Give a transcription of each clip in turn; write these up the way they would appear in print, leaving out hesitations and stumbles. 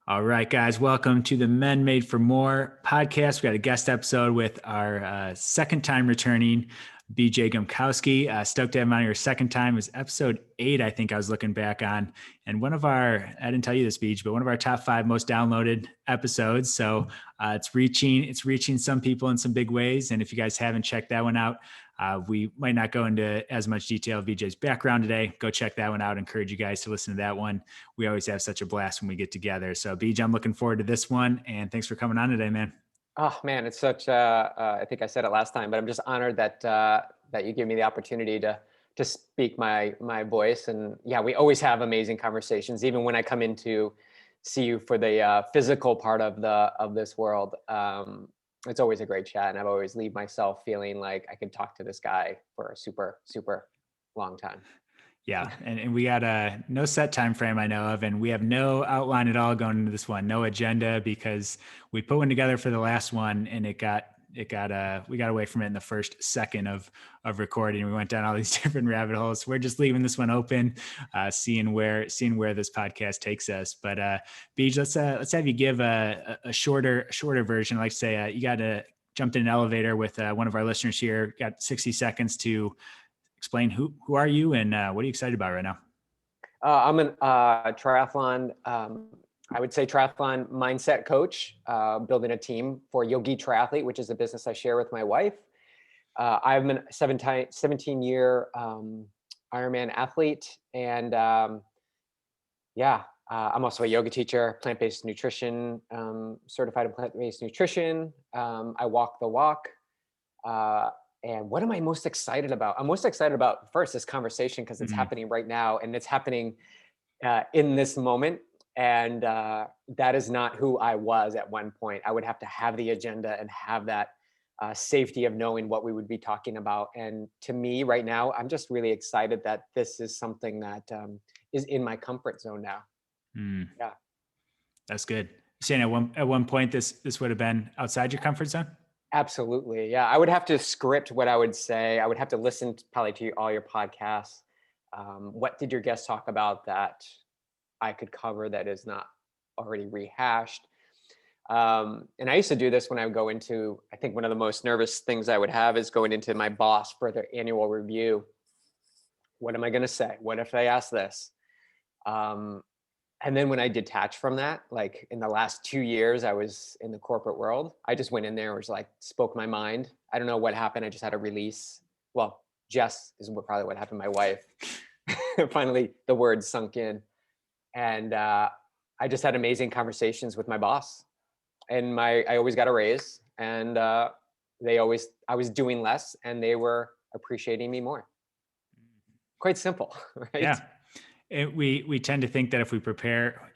All right, guys, welcome to the Men Made for More podcast. We got a guest episode with our second time returning BJ Gumkowski. Stoked to have him on your second time. It was episode 8, I think I was looking back on. And I didn't tell you this, Beach, but one of our top 5 most downloaded episodes. So it's reaching some people in some big ways. And if you guys haven't checked that one out, we might not go into as much detail of BJ's background today. Go check that one out. Encourage you guys to listen to that one. We always have such a blast when we get together. So BJ, I'm looking forward to this one. And thanks for coming on today, man. Oh man, it's such. I think I said it last time, but I'm just honored that you give me the opportunity to speak my voice. And yeah, we always have amazing conversations, even when I come in to see you for the physical part of this world. It's always a great chat, and I've always leave myself feeling like I could talk to this guy for a super long time. Yeah. And we got no set time frame I know of, and we have no outline at all going into this one, no agenda, because we put one together for the last one and we got away from it in the first second of recording. We went down all these different rabbit holes. We're just leaving this one open, seeing where this podcast takes us. But Beej, let's have you give a shorter version. Like say you got to jumped in an elevator with one of our listeners here. Got 60 seconds to explain who are you and what are you excited about right now? I'm an triathlon. I would say triathlon mindset coach, building a team for Yogi Triathlete, which is a business I share with my wife. I'm a 17-year Ironman athlete, and I'm also a yoga teacher, plant-based nutrition, certified in plant-based nutrition. I walk the walk. And what am I most excited about? I'm most excited about first this conversation because it's happening right now, and it's happening in this moment. And that is not who I was at one point. I would have to have the agenda and have that safety of knowing what we would be talking about. And to me right now, I'm just really excited that this is something that is in my comfort zone now. Mm, Yeah. that's good. Saying at one point this would have been outside your comfort zone. Absolutely. Yeah. I would have to script what I would say. I would have to listen probably to all your podcasts. What did your guests talk about that I could cover that is not already rehashed? And I used to do this when I would go into, I think one of the most nervous things I would have is going into my boss for their annual review. What am I going to say? What if they ask this? And then when I detached from that, like in the last 2 years, I was in the corporate world. I just went in there, was like, spoke my mind. I don't know what happened. I just had a release. Well, Jess is probably what happened to my wife. Finally, the words sunk in. And I just had amazing conversations with my boss. And I always got a raise. And I was doing less and they were appreciating me more. Quite simple, right? Yeah. We tend to think that if we prepare,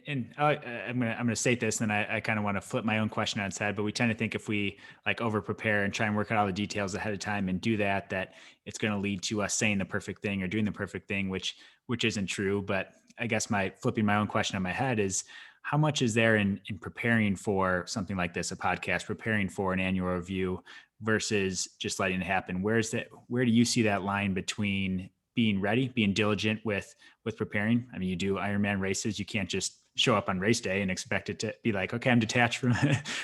and I'm gonna state this, and then I kind of want to flip my own question on its head. But we tend to think if we like over prepare and try and work out all the details ahead of time and do that it's going to lead to us saying the perfect thing or doing the perfect thing, which isn't true. But I guess my flipping my own question on my head is how much is there in preparing for something like this, a podcast, preparing for an annual review versus just letting it happen? Where do you see that line between being ready, being diligent with preparing? I mean, you do Ironman races. You can't just show up on race day and expect it to be like, okay, I'm detached from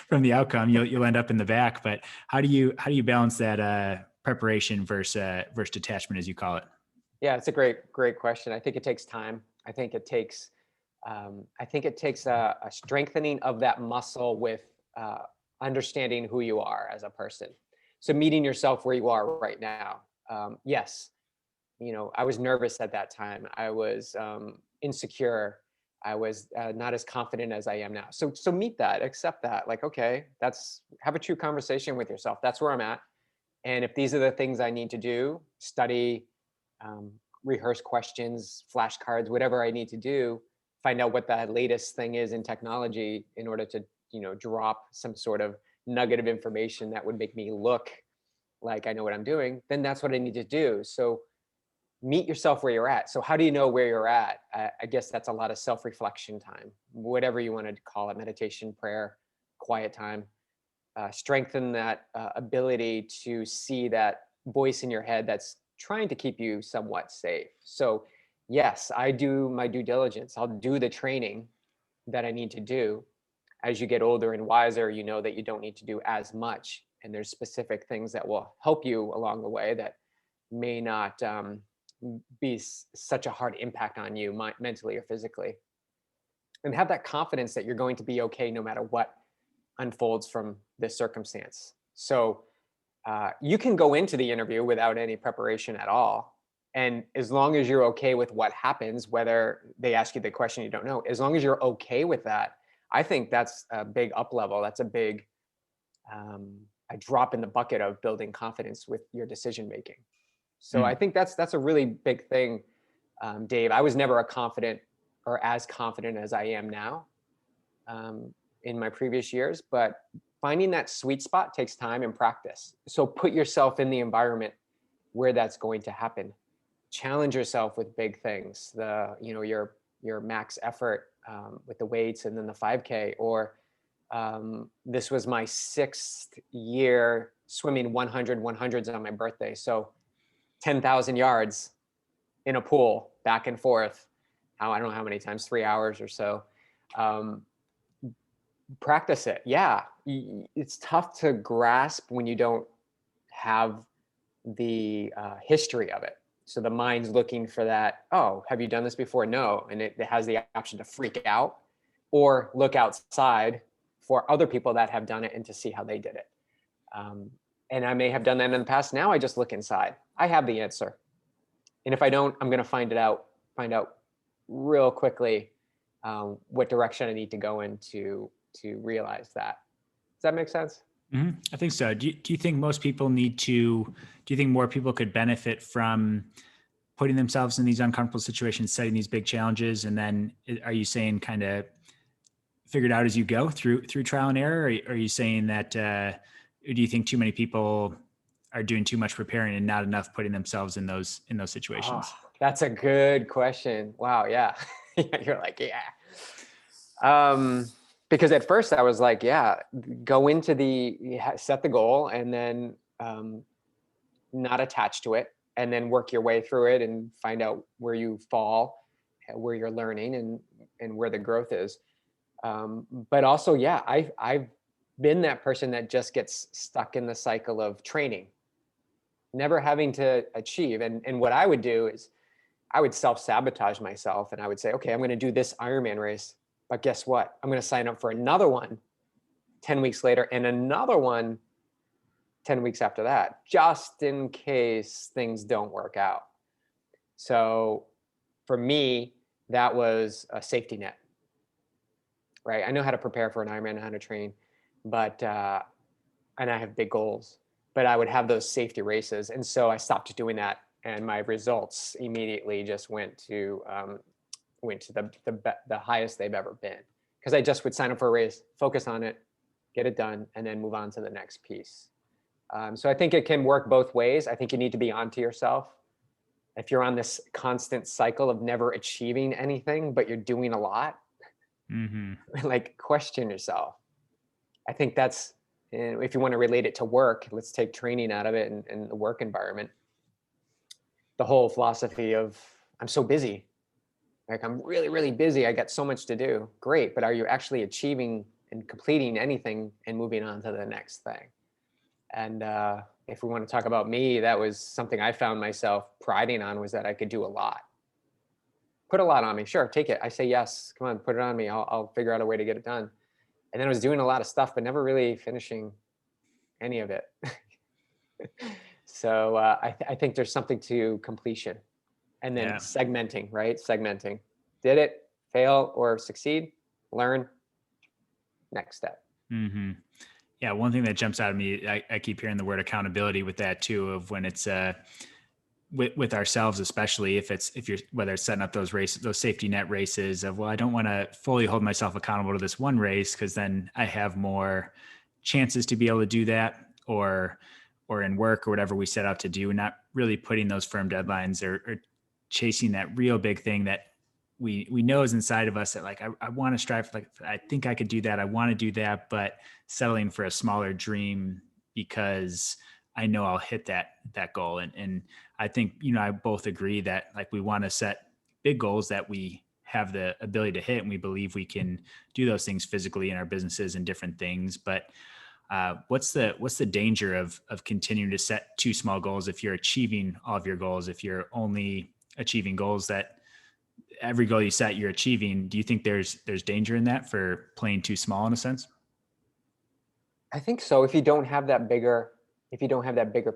from the outcome. You'll end up in the back. But how do you balance that preparation versus detachment, as you call it? Yeah, it's a great question. I think it takes time. I think it takes a strengthening of that muscle with understanding who you are as a person. So meeting yourself where you are right now. Yes, I was nervous at that time. I was insecure. I was not as confident as I am now. So meet that, accept that. Like, okay, have a true conversation with yourself. That's where I'm at. And if these are the things I need to do, study, um, rehearse questions, flashcards, whatever I need to do, find out what the latest thing is in technology in order to, drop some sort of nugget of information that would make me look like I know what I'm doing, then that's what I need to do. So meet yourself where you're at. So how do you know where you're at? I guess that's a lot of self-reflection time, whatever you want to call it, meditation, prayer, quiet time. Strengthen that ability to see that voice in your head that's trying to keep you somewhat safe. So yes, I do my due diligence. I'll do the training, that I need to do. As you get older and wiser, you know that you don't need to do as much. And there's specific things that will help you along the way that may not be such a hard impact on you mentally or physically. And have that confidence that you're going to be okay no matter what unfolds from this circumstance. So you can go into the interview without any preparation at all. And as long as you're okay with what happens, whether they ask you the question you don't know, as long as you're okay with that, I think that's a big up level. That's a big um, a drop in the bucket of building confidence with your decision making. So I Mm. think that's a really big thing, Dave. I was never a confident or as confident as I am now um, in my previous years, but finding that sweet spot takes time and practice. So put yourself in the environment where that's going to happen. Challenge yourself with big things. Your max effort with the weights and then the 5K. Or this was my 6th year swimming 100s on my birthday. So 10,000 yards in a pool back and forth. I don't know how many times, 3 hours or so. Um, Practice it. Yeah, it's tough to grasp when you don't have the history of it. So the mind's looking for that. Oh, have you done this before? No. And it has the option to freak out or look outside for other people that have done it and to see how they did it. And I may have done that in the past. Now I just look inside. I have the answer. And if I don't, I'm going to find out real quickly what direction I need to go in to realize that. Does that make sense? I think so. Do you think most people need to, do you think more people could benefit from putting themselves in these uncomfortable situations, setting these big challenges? And then are you saying kind of figure it out as you go through trial and error? Or are you saying that, or do you think too many people are doing too much preparing and not enough putting themselves in those Oh, situations? that's a good question. Wow. Yeah. You're like, yeah. Um, because at first I was like, yeah, go into set the goal and then not attach to it and then work your way through it and find out where you fall, where you're learning and where the growth is. But also, yeah, I've been that person that just gets stuck in the cycle of training, never having to achieve. And what I would do is I would self-sabotage myself and I would say, okay, I'm going to do this Ironman race. But guess what? I'm going to sign up for another one 10 weeks later and another one 10 weeks after that, just in case things don't work out. So for me, that was a safety net, right? I know how to prepare for an Ironman and how to train, but, and I have big goals, but I would have those safety races. And so I stopped doing that. And my results immediately just went to the highest they've ever been. Because I just would sign up for a race, focus on it, get it done, and then move on to the next piece. So I think it can work both ways. I think you need to be onto yourself. If you're on this constant cycle of never achieving anything, but you're doing a lot, Mm-hmm. like question yourself. I think that's, if you want to relate it to work, let's take training out of it and the work environment. The whole philosophy of I'm so busy, like I'm really, really busy. I got so much to do. Great. But are you actually achieving and completing anything and moving on to the next thing? And if we want to talk about me, that was something I found myself priding on, was that I could do a lot. Put a lot on me. Sure, take it. I say yes. Come on, put it on me. I'll figure out a way to get it done. And then I was doing a lot of stuff, but never really finishing any of it. So I think there's something to completion. And then Yeah. segmenting, right? Segmenting. Did it, fail or succeed, learn, next step. Mm-hmm. Yeah. One thing that jumps out at me, I keep hearing the word accountability with that too, of when it's, with ourselves, especially if you're, whether it's setting up those races, those safety net races of, well, I don't want to fully hold myself accountable to this one race, because then I have more chances to be able to do that, or in work or whatever we set out to do, not really putting those firm deadlines, or chasing that real big thing that we know is inside of us, that like, I want to strive for, like, I think I could do that. I want to do that, but settling for a smaller dream because I know I'll hit that goal. And I think, I both agree that, like, we want to set big goals that we have the ability to hit, and we believe we can do those things physically in our businesses and different things. But what's the danger of continuing to set too small goals if you're achieving all of your goals? If you're only achieving goals that every goal you set you're achieving, do you think there's danger in that for playing too small in a sense? I think so. If you don't have that bigger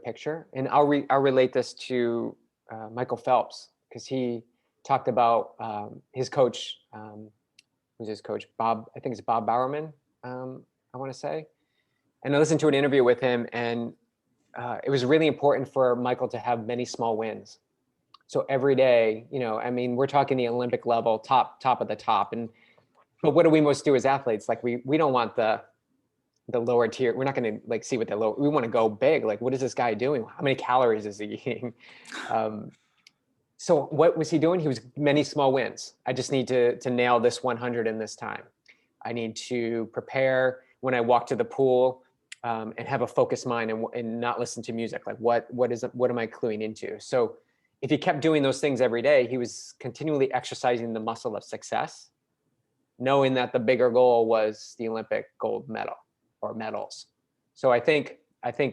picture, and I'll relate this to Michael Phelps, because he talked about his coach, who's his coach, Bob. I think it's Bob Bowerman. I want to say, and I listened to an interview with him, and it was really important for Michael to have many small wins. So every day, I mean, we're talking the Olympic level, top of the top, and but what do we most do as athletes? Like we don't want the lower tier. We're not going to like see what the low. We want to go big. Like, what is this guy doing? How many calories is he eating? So what was he doing? He was many small wins. I just need to nail this 100 in this time. I need to prepare when I walk to the pool, and have a focused mind, and not listen to music. Like what am I cluing into? So if he kept doing those things every day, he was continually exercising the muscle of success, knowing that the bigger goal was the Olympic gold medal or medals. So I think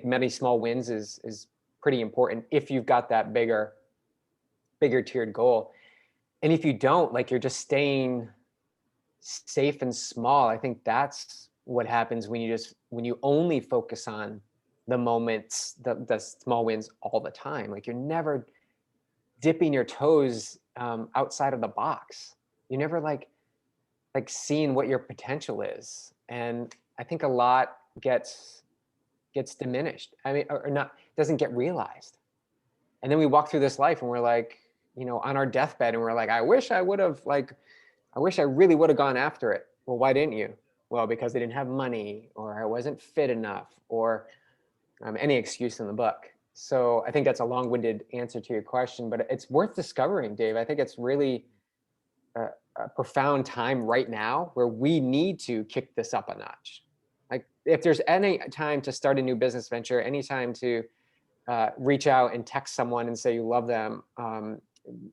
many small wins is pretty important if you've got that bigger tiered goal. And if you don't, like you're just staying safe and small, I think that's what happens when you only focus on the moments, the small wins all the time. Like you're never dipping your toes outside of the box. You're never like seeing what your potential is. And I think a lot gets diminished. I mean, or not, doesn't get realized. And then we walk through this life and we're like, on our deathbed, and we're like, I wish I really would have gone after it. Well, why didn't you? Well, because I didn't have money, or I wasn't fit enough, or any excuse in the book. So I think that's a long-winded answer to your question, but it's worth discovering, Dave. I think it's really a profound time right now where we need to kick this up a notch. Like if there's any time to start a new business venture, any time to reach out and text someone and say you love them,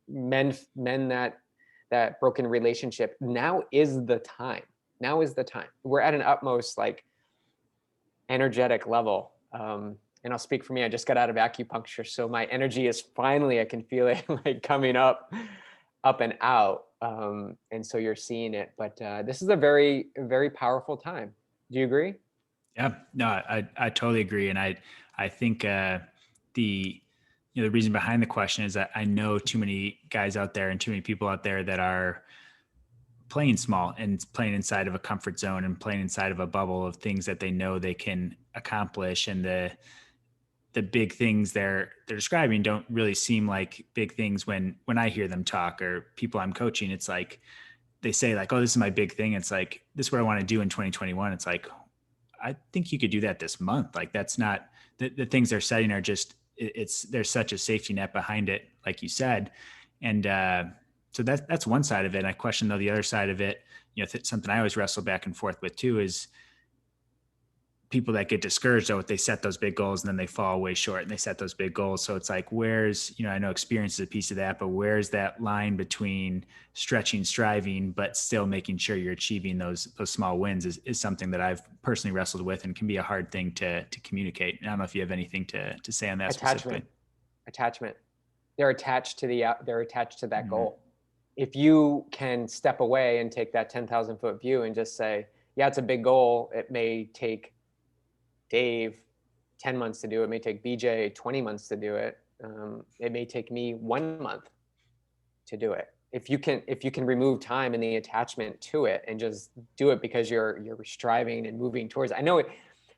mend that broken relationship, now is the time. Now is the time. We're at an utmost like energetic level. And I'll speak for me. I just got out of acupuncture, so my energy is finally, I can feel it like coming up and out. And so you're seeing it, but this is a very, very powerful time. Do you agree? Yeah, no, I totally agree. And I think the the reason behind the question is that I know too many guys out there and too many people out there that are playing small and playing inside of a comfort zone and playing inside of a bubble of things that they know they can accomplish. And the big things they're describing don't really seem like big things when I hear them talk, or people I'm coaching. It's like they say like, oh, this is my big thing. It's like, this is what I want to do in 2021. It's like, I think you could do that this month. Like that's not the things they're setting are just, there's such a safety net behind it, like you said. And so that's one side of it. And I question though the other side of it, something I always wrestle back and forth with too, is people that get discouraged though, if they set those big goals and then they fall way short and they set those big goals. So it's like, where's, I know experience is a piece of that, but where's that line between stretching, striving, but still making sure you're achieving those small wins is something that I've personally wrestled with and can be a hard thing to communicate. And I don't know if you have anything to say on that specifically. Attachment. They're attached to that Mhm. goal. If you can step away and take that 10,000 foot view and just say, yeah, it's a big goal. It may take Dave 10 months to do it. It may take BJ 20 months to do it. It may take me 1 month to do it. If you can remove time and the attachment to it and just do it because you're striving and moving towards it.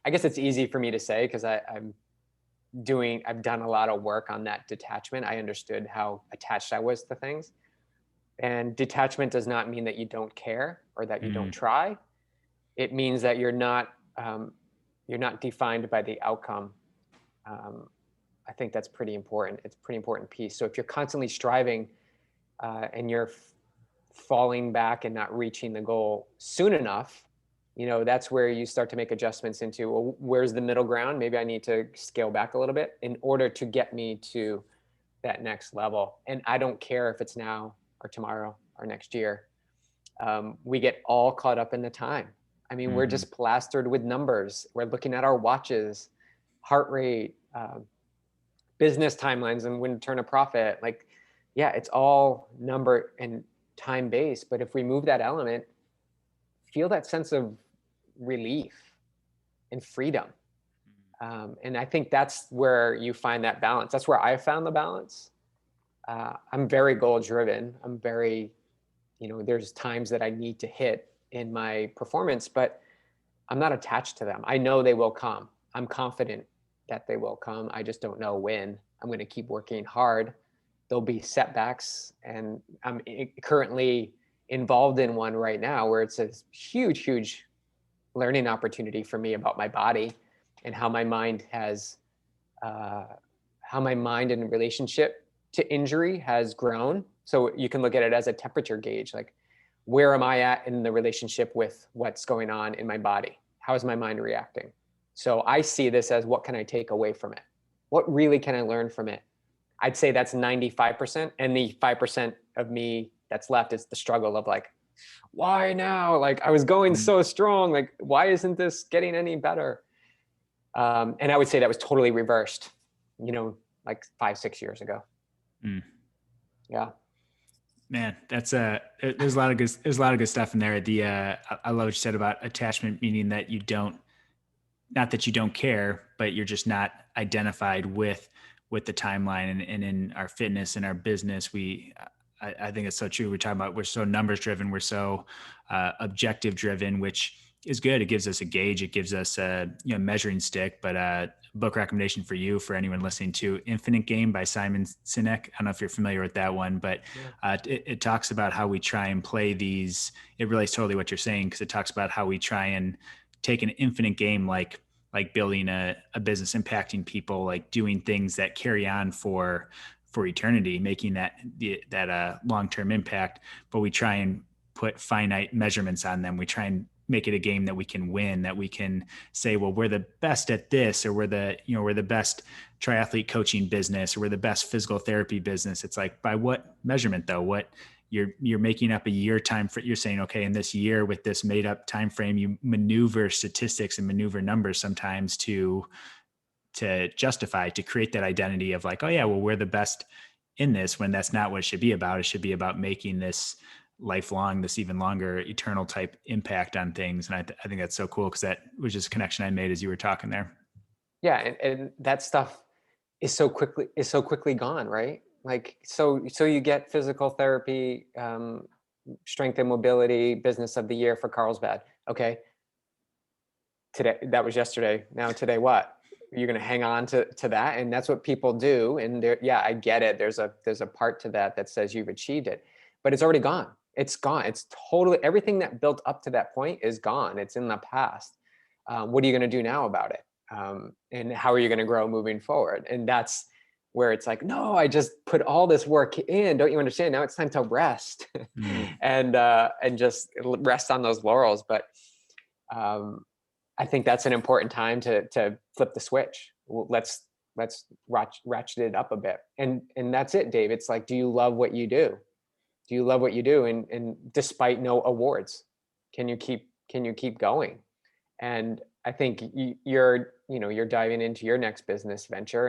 I guess it's easy for me to say because I've done a lot of work on that detachment. I understood how attached I was to things. And detachment does not mean that you don't care or that you don't try. It means that you're not defined by the outcome. I think that's pretty important. It's a pretty important piece. So if you're constantly striving and you're falling back and not reaching the goal soon enough, that's where you start to make adjustments into, well, where's the middle ground? Maybe I need to scale back a little bit in order to get me to that next level. And I don't care if it's now or tomorrow. our next year, we get all caught up in the time. I mean, we're just plastered with numbers. We're looking at our watches, heart rate, business timelines, and when to turn a profit. Like, yeah, it's all number and time based. But if we move that element, feel that sense of relief and freedom. And I think that's where you find that balance. That's where I found the balance. I'm very goal driven. I'm very, there's times that I need to hit in my performance, but I'm not attached to them. I know they will come. I'm confident that they will come. I just don't know when. I'm going to keep working hard. There'll be setbacks, and I'm currently involved in one right now where it's a huge, huge learning opportunity for me about my body and how my mind has, how my mind in relationship to injury has grown. So you can look at it as a temperature gauge, like, where am I at in the relationship with what's going on in my body? How is my mind reacting? So I see this as, what can I take away from it? What really can I learn from it? I'd say that's 95%. And the 5% of me that's left is the struggle of like, why now? Like, I was going so strong. Like, why isn't this getting any better? And I would say that was totally reversed, like 5-6 years ago. Yeah. Man, that's there's a lot of good stuff in there. I love what you said about attachment, meaning that not that you don't care, but you're just not identified with the timeline. And in our fitness and our business, I think it's so true. We're so numbers driven. We're so objective driven, which is good. It gives us a gauge. It gives us a measuring stick. But book recommendation for you, for anyone listening to Infinite Game by Simon Sinek. I don't know if you're familiar with that one, but it talks about how we try and play these. It relates totally what you're saying, because it talks about how we try and take an infinite game, like building a business, impacting people, like doing things that carry on for eternity, making that long-term impact. But we try and put finite measurements on them. We try and make it a game that we can win, that we can say, well, we're the best at this, or we're the best triathlete coaching business, or we're the best physical therapy business. It's like, by what measurement though? What you're making up a year time for, you're saying, okay, in this year with this made up time frame, you maneuver statistics and maneuver numbers sometimes to justify, to create that identity of like, oh yeah, well, we're the best in this, when that's not what it should be about. It should be about making this lifelong, this even longer, eternal type impact on things. And I think that's so cool, because that was just a connection I made as you were talking there. Yeah. And that stuff is so quickly gone, right? Like, so you get physical therapy, strength and mobility business of the year for Carlsbad. Okay. Today, that was yesterday. Now today, what? You're going to hang on to that. And that's what people do. And yeah, I get it. There's a part to that says you've achieved it, but it's already gone. It's gone. It's totally, everything that built up to that point is gone. It's in the past. What are you going to do now about it? And how are you going to grow moving forward? And that's where it's like, no, I just put all this work in. Don't you understand? Now it's time to rest and just rest on those laurels. But I think that's an important time to flip the switch. Let's ratchet it up a bit. And that's it, Dave. It's like, do you love what you do? Do you love what you do? And despite no awards, can you keep going? And I think you're diving into your next business venture,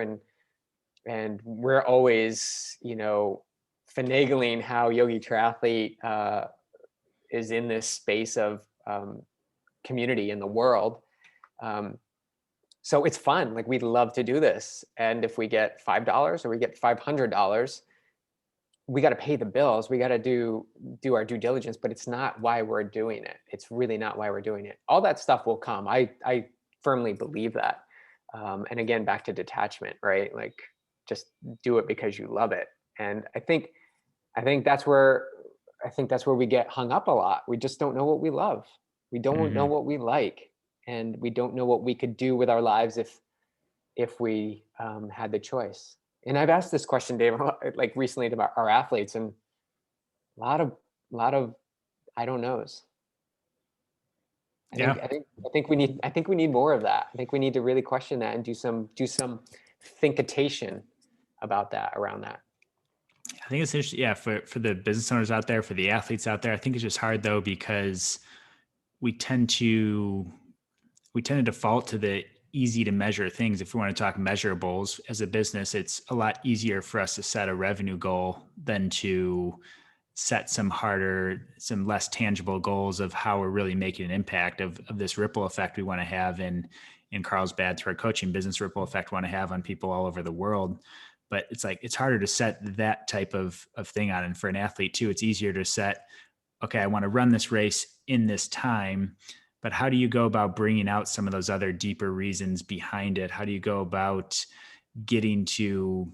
and we're always, finagling how Yogi Triathlete is in this space of community in the world. So it's fun. Like, we'd love to do this. And if we get $5 or we get $500, we got to pay the bills. We got to do our due diligence, but it's not why we're doing it. It's really not why we're doing it. All that stuff will come. I firmly believe that. And again, back to detachment, right? Like, just do it because you love it. And I think that's where we get hung up a lot. We just don't know what we love. We don't know what we like, and we don't know what we could do with our lives if we had the choice. And I've asked this question, Dave, like recently, about our athletes, and a lot of I don't knows. I think we need more of that. I think we need to really question that and do some thinkitation about that, around that. I think it's interesting. Yeah. For the business owners out there, for the athletes out there, I think it's just hard though, because we tend to, we tend to default to the easy to measure things. If we want to talk measurables as a business, it's a lot easier for us to set a revenue goal than to set some harder, some less tangible goals of how we're really making an impact of this ripple effect we want to have in Carlsbad through our coaching business, ripple effect we want to have on people all over the world. But it's like, it's harder to set that type of thing on. And for an athlete too, it's easier to set, okay, I want to run this race in this time, but how do you go about bringing out some of those other deeper reasons behind it? How do you go about getting to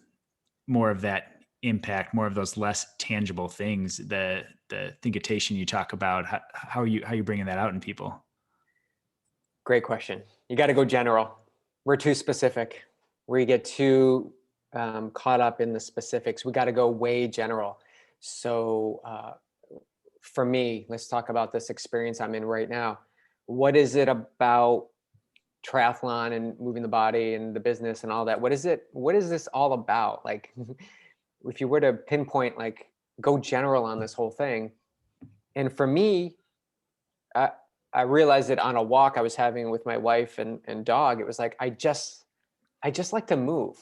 more of that impact, more of those less tangible things, the thinkitation you talk about? How are you bringing that out in people? Great question. You got to go general. We're too specific. We get too caught up in the specifics. We got to go way general. So for me, let's talk about this experience I'm in right now. What is it about triathlon and moving the body and the business and all that? What is it? What is this all about? Like, if you were to pinpoint, like, go general on this whole thing. And for me, I realized it on a walk I was having with my wife and dog. It was like, I just like to move.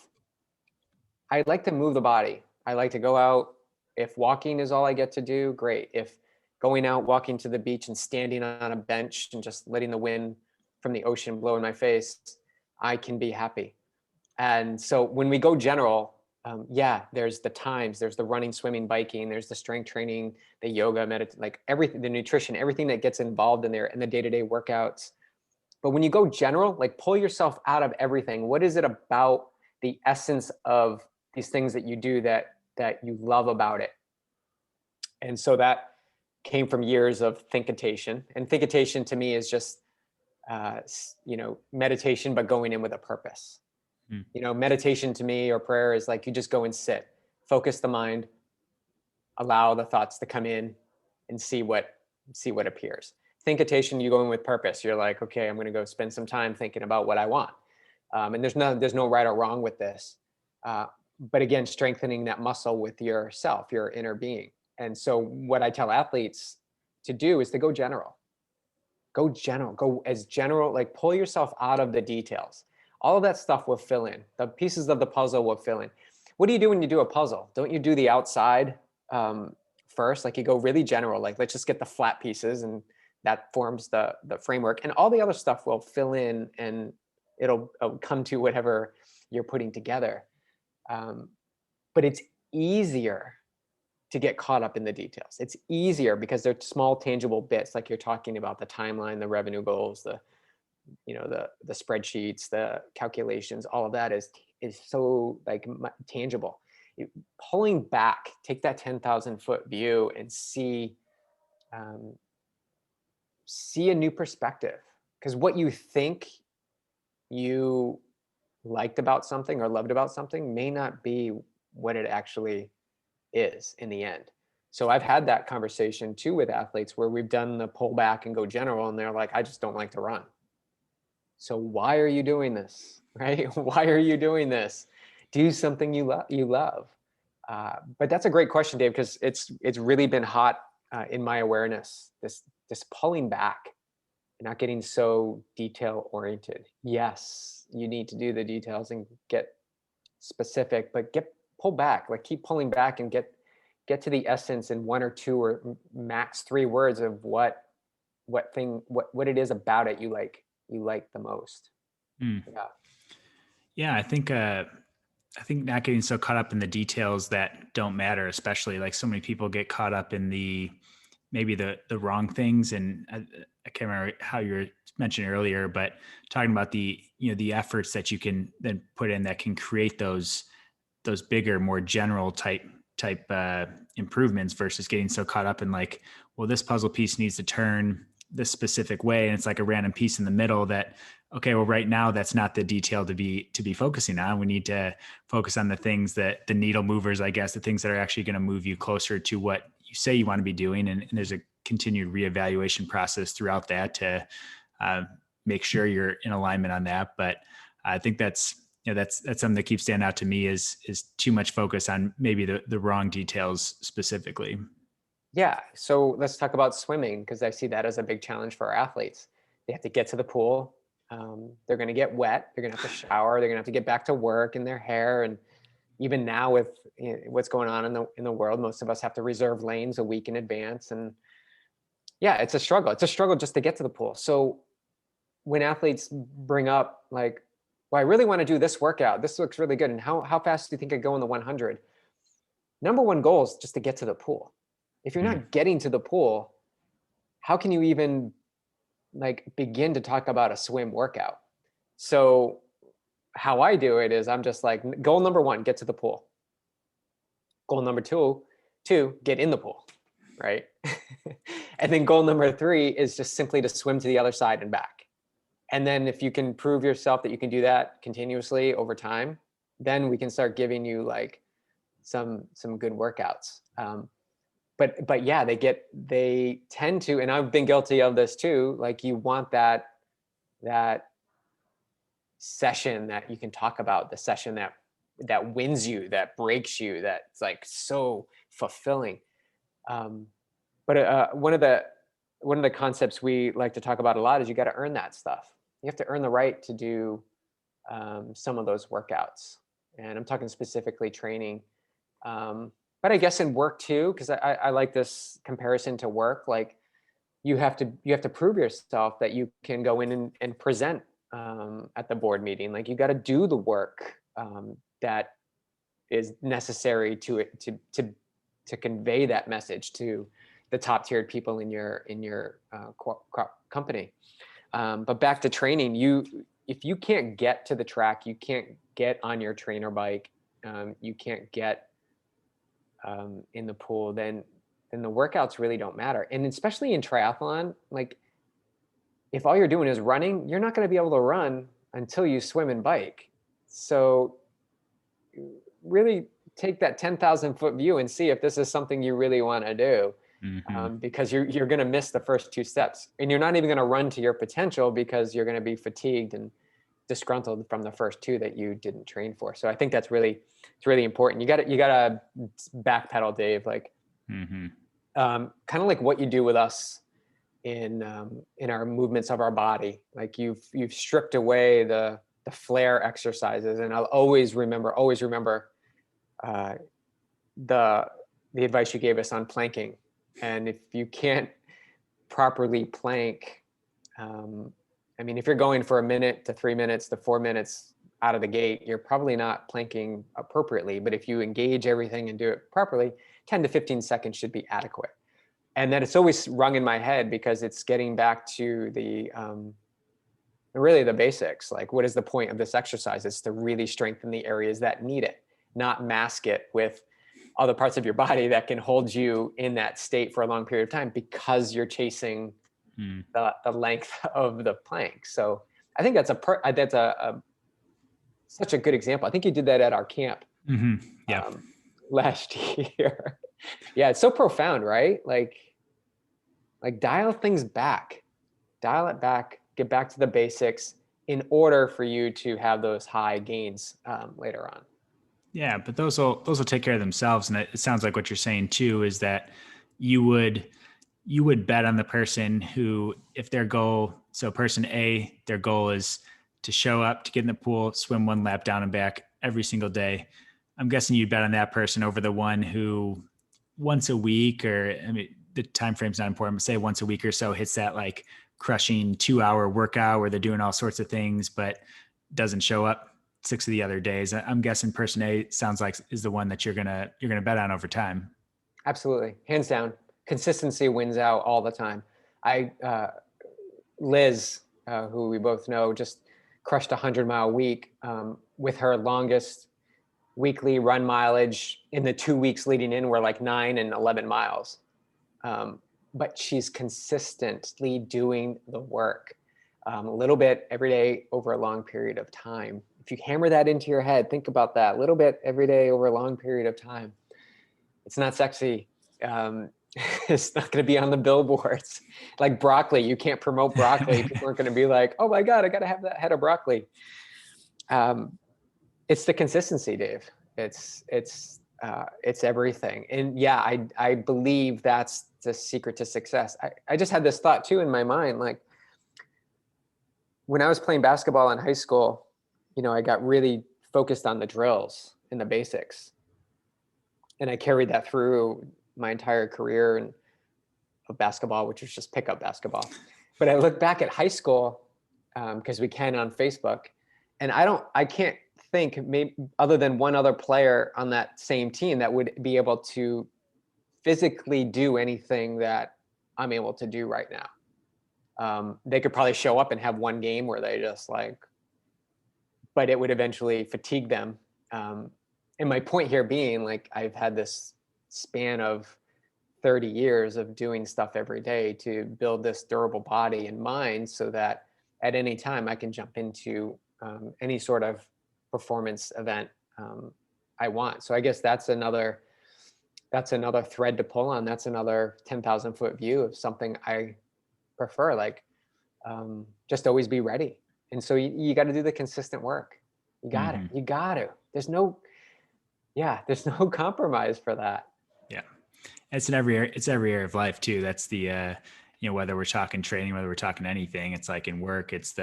I like to move the body. I like to go out. If walking is all I get to do, great. If going out, walking to the beach and standing on a bench and just letting the wind from the ocean blow in my face, I can be happy. And so when we go general, yeah, there's the times, there's the running, swimming, biking, there's the strength training, the yoga, like everything, the nutrition, everything that gets involved in there, and the day-to-day workouts. But when you go general, like, pull yourself out of everything. What is it about the essence of these things that you do that you love about it? And so that came from years of thinkitation. And thinkitation to me is just meditation, but going in with a purpose. Mm. Meditation to me, or prayer, is like, you just go and sit, focus the mind, allow the thoughts to come in, and see what appears. Thinkitation, you go in with purpose. You're like, okay, I'm going to go spend some time thinking about what I want. And there's no right or wrong with this. But again, strengthening that muscle with yourself, your inner being. And so what I tell athletes to do is to go general. Go general. Go as general, like, pull yourself out of the details. All of that stuff will fill in. The pieces of the puzzle will fill in. What do you do when you do a puzzle? Don't you do the outside first? Like, you go really general, like, let's just get the flat pieces, and that forms the framework, and all the other stuff will fill in, and it'll come to whatever you're putting together. But it's easier to get caught up in the details. It's easier because they're small, tangible bits, like you're talking about, the timeline, the revenue goals, the spreadsheets, the calculations. All of that is so, like, tangible. Pulling back, take that 10,000-foot view and see a new perspective. Because what you think you liked about something or loved about something may not be what it actually is in the end. So I've had that conversation too with athletes, where we've done the pull back and go general, and they're like, I just don't like to run. So why are you doing this? Right? Why are you doing this? Do something you love. But that's a great question, Dave, because it's really been hot in my awareness. This pulling back, not getting so detail oriented. Yes, you need to do the details and get specific, but pull back. Like, keep pulling back and get to the essence in one or two or max 3 words of what it is about it you like the most. Mm. Yeah. Yeah, I think not getting so caught up in the details that don't matter, especially, like, so many people get caught up in maybe the wrong things. And I can't remember how you were mentioning earlier, but talking about the efforts that you can then put in that can create those bigger, more general type improvements, versus getting so caught up in, like, well, this puzzle piece needs to turn this specific way, and it's like a random piece in the middle that, okay, well, right now that's not the detail to be focusing on. We need to focus on the things that the needle movers, I guess, the things that are actually going to move you closer to what you say you want to be doing. And there's a continued reevaluation process throughout that to make sure you're in alignment on that. But I think that's that's something that keeps standing out to me is too much focus on maybe the wrong details specifically. Yeah. So let's talk about swimming, because I see that as a big challenge for our athletes. They have to get to the pool. They're going to get wet. They're going to have to shower. They're going to have to get back to work in their hair. And even now with what's going on in the world, most of us have to reserve lanes a week in advance. And yeah, it's a struggle. It's a struggle just to get to the pool. So when athletes bring up like, well, I really want to do this workout. This looks really good. And how fast do you think I go in the 100? Number one goal is just to get to the pool. If you're Mm. not getting to the pool, how can you even like begin to talk about a swim workout? So how I do it is I'm just like, goal number one, get to the pool. Goal number two, get in the pool, right? And then goal number three is just simply to swim to the other side and back. And then if you can prove yourself that you can do that continuously over time, then we can start giving you like some good workouts. But yeah, they tend to, and I've been guilty of this too. Like you want that session that you can talk about, the session that wins you, that breaks you, that's like so fulfilling. But one of the concepts we like to talk about a lot is you got to earn that stuff. You have to earn the right to do some of those workouts, and I'm talking specifically training. But I guess in work too, because I like this comparison to work. Like you have to prove yourself that you can go in and present at the board meeting. Like you got to do the work that is necessary to convey that message to the top tiered people in your company. But back to training, if you can't get to the track, you can't get on your trainer bike, you can't get in the pool, then the workouts really don't matter. And especially in triathlon, like if all you're doing is running, you're not going to be able to run until you swim and bike. So really take that 10,000 foot view and see if this is something you really want to do. Mm-hmm. Because you're going to miss the first two steps, and you're not even going to run to your potential because you're going to be fatigued and disgruntled from the first two that you didn't train for. So I think it's really important. You got to backpedal, Dave. Like, Mm-hmm. kind of like what you do with us in our movements of our body. Like you've stripped away the flare exercises, and I'll always remember the advice you gave us on planking. And if you can't properly plank, I mean, if you're going for a minute to 3 minutes to 4 minutes out of the gate, you're probably not planking appropriately. But if you engage everything and do it properly, 10 to 15 seconds should be adequate. And then it's always rung in my head because it's getting back to really the basics. Like, what is the point of this exercise? It's to really strengthen the areas that need it, not mask it with other parts of your body that can hold you in that state for a long period of time because you're chasing the length of the plank. So I think that's such a good example. I think you did that at our camp. Mm-hmm. Yeah. Last year. Yeah, it's so profound, right? Like dial things back, dial it back, get back to the basics in order for you to have those high gains later on. Yeah, but those will take care of themselves. And it sounds like what you're saying too is that you would bet on the person who, if their goal, so person A, their goal is to show up, to get in the pool, swim one lap down and back every single day. I'm guessing you'd bet on that person over the one who once a week, or I mean, the time frame's not important, but say once a week or so hits that like crushing 2-hour workout where they're doing all sorts of things, but doesn't show up 6 of the other days. I'm guessing person A sounds like is the one that you're gonna bet on over time. Absolutely, hands down. Consistency wins out all the time. Liz, who we both know, just crushed 100-mile week with her longest weekly run mileage in the 2 weeks leading in were like 9 and 11 miles. But she's consistently doing the work a little bit every day over a long period of time. If you hammer that into your head, think about that. A little bit every day over a long period of time. It's not sexy. It's not going to be on the billboards. Like broccoli, you can't promote broccoli. People aren't going to be like, oh my God, I got to have that head of broccoli. It's the consistency, Dave. It's everything. And yeah, I believe that's the secret to success. I just had this thought too in my mind, like when I was playing basketball in high school, I got really focused on the drills and the basics. And I carried that through my entire career of basketball, which was just pickup basketball. But I look back at high school, because we can on Facebook, and I can't think maybe other than one other player on that same team that would be able to physically do anything that I'm able to do right now. They could probably show up and have one game where they just but it would eventually fatigue them. And my point here being, like, I've had this span of 30 years of doing stuff every day to build this durable body and mind so that at any time I can jump into any sort of performance event I want. So I guess that's another thread to pull on. That's another 10,000 foot view of something I prefer, like just always be ready. And so you got to do the consistent work. You got to, there's no compromise for that. Yeah. It's every area of life too. That's the, whether we're talking training, whether we're talking anything, it's like in work, it's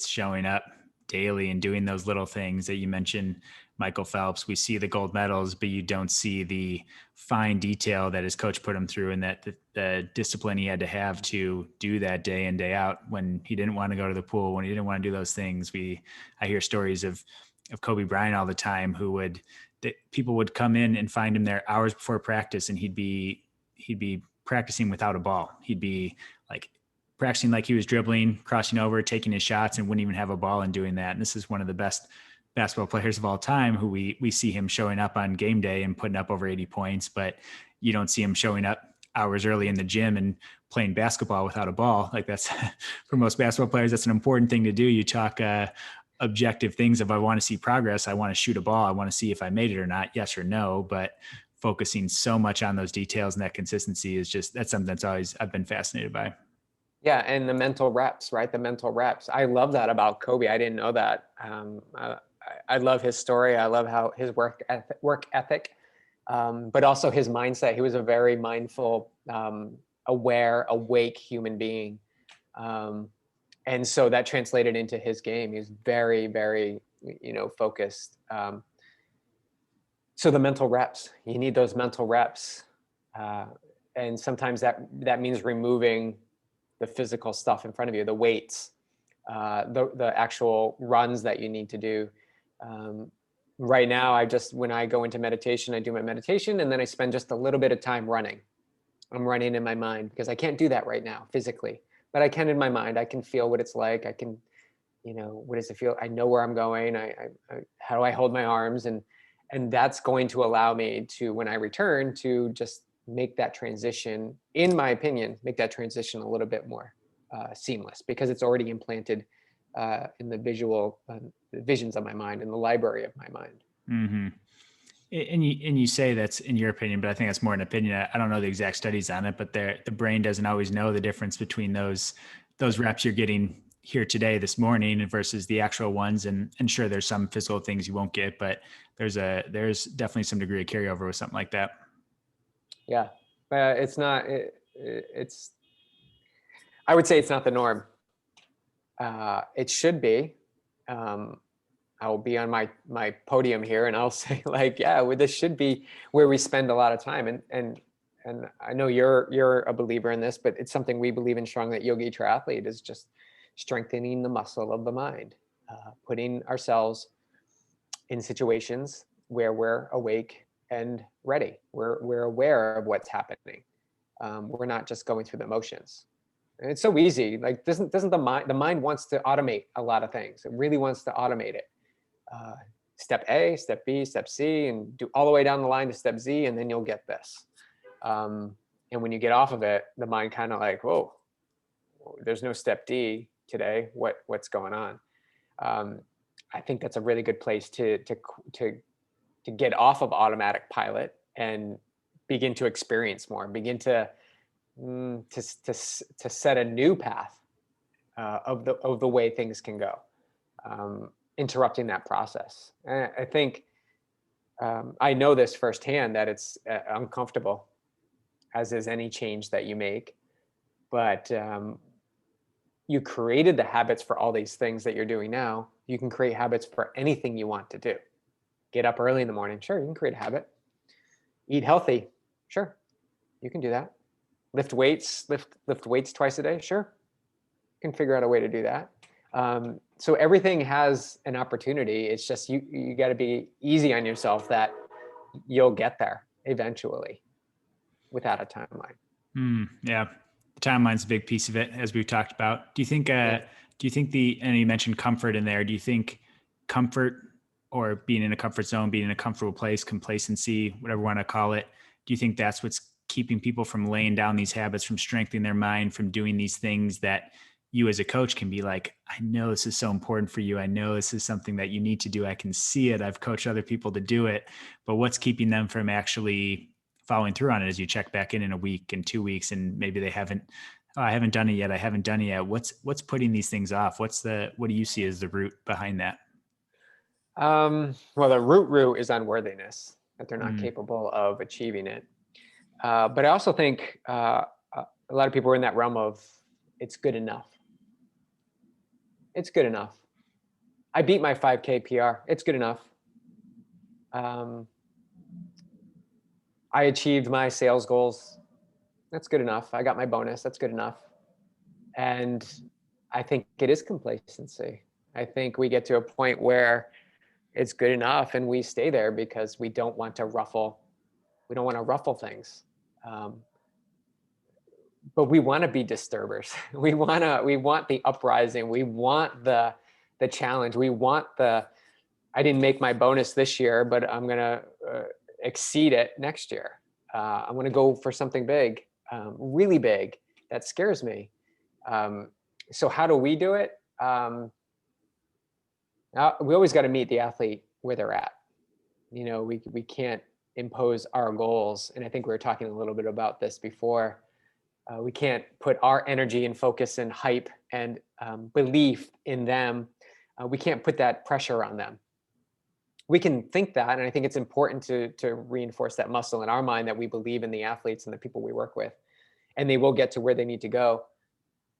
showing up daily and doing those little things that you mentioned. Michael Phelps, we see the gold medals, but you don't see the fine detail that his coach put him through, and that the discipline he had to have to do that day in, day out when he didn't want to go to the pool, when he didn't want to do those things. I hear stories of Kobe Bryant all the time, people would come in and find him there hours before practice, and he'd be practicing without a ball. He'd be like practicing like he was dribbling, crossing over, taking his shots, and wouldn't even have a ball and doing that. And this is one of the best basketball players of all time, who we see him showing up on game day and putting up over 80 points, but you don't see him showing up hours early in the gym and playing basketball without a ball. Like, that's for most basketball players, that's an important thing to do. You talk objective things of, I want to see progress. I want to shoot a ball. I want to see if I made it or not, yes or no. But focusing so much on those details and that consistency that's something that's I've been fascinated by. Yeah. And the mental reps, right? The mental reps. I love that about Kobe. I didn't know that. I love his story. I love how his work ethic, but also his mindset. He was a very mindful, aware, awake human being. And so that translated into his game. He was very, very, focused. So the mental reps, you need those mental reps. And sometimes that means removing the physical stuff in front of you, the weights, the actual runs that you need to do. Right now, when I go into meditation, I do my meditation, and then I spend just a little bit of time running. I'm running in my mind, because I can't do that right now physically, but I can in my mind. I can feel what it's like. I can, what does it feel? I know where I'm going. How do I hold my arms? And that's going to allow me to, when I return, to just make that transition, in my opinion, make that transition a little bit more seamless, because it's already implanted in the visions of my mind, in the library of my mind. Mm-hmm. And you say that's in your opinion, but I think that's more an opinion. I don't know the exact studies on it, but the brain doesn't always know the difference between those reps you're getting here today, this morning, versus the actual ones. And sure, there's some physical things you won't get, but there's definitely some degree of carryover with something like that. Yeah, it's not. I would say it's not the norm. It should be. I'll be on my podium here, and I'll say, like, yeah, this should be where we spend a lot of time. And I know you're a believer in this, but it's something we believe in strongly at Yogi Triathlete, is just strengthening the muscle of the mind, putting ourselves in situations where we're awake and ready. We're aware of what's happening. We're not just going through the motions. And it's so easy. Like, doesn't the mind wants to automate a lot of things. It really wants to automate it. Step A, step B, step C, and do all the way down the line to step Z, and then you'll get this. And when you get off of it, the mind kind of like, whoa, there's no step D today. What's going on? I think that's a really good place to get off of automatic pilot and begin to experience more, begin to set a new path of the way things can go. interrupting that process. And I think I know this firsthand that it's uncomfortable, as is any change that you make. But you created the habits for all these things that you're doing now. You can create habits for anything you want to do. Get up early in the morning. Sure, you can create a habit. Eat healthy. Sure, you can do that. Lift weights twice a day. Sure, you can figure out a way to do that. So everything has an opportunity. It's just you got to be easy on yourself that you'll get there eventually without a timeline. Yeah. The timeline's a big piece of it, as we've talked about. Yeah. Do you think and you mentioned comfort in there. Do you think comfort, or being in a comfort zone, being in a comfortable place, complacency, whatever you want to call it, do you think that's what's keeping people from laying down these habits, from strengthening their mind, from doing these things that you as a coach can be like, I know this is so important for you. I know this is something that you need to do. I can see it. I've coached other people to do it. But what's keeping them from actually following through on it as you check back in a week and 2 weeks, and maybe they haven't, oh, I haven't done it yet. I haven't done it yet. What's putting these things off? What do you see as the root behind that? Well, the root is unworthiness, that they're not Mm, capable of achieving it. But I also think a lot of people are in that realm of it's good enough. It's good enough. I beat my 5K PR. It's good enough. Um, I achieved my sales goals. That's good enough. I got my bonus. That's good enough. And I think it is complacency. I think we get to a point where it's good enough and we stay there because we don't want to ruffle things. But we want to be disturbers. We want the uprising. We want the challenge. We want I didn't make my bonus this year, but I'm going to exceed it next year. I'm going to go for something big, really big. That scares me. So how do we do it? We always got to meet the athlete where they're at. We can't impose our goals. And I think we were talking a little bit about this before. We can't put our energy and focus and hype and belief in them. We can't put that pressure on them. We can think that, and I think it's important to reinforce that muscle in our mind that we believe in the athletes and the people we work with, and they will get to where they need to go.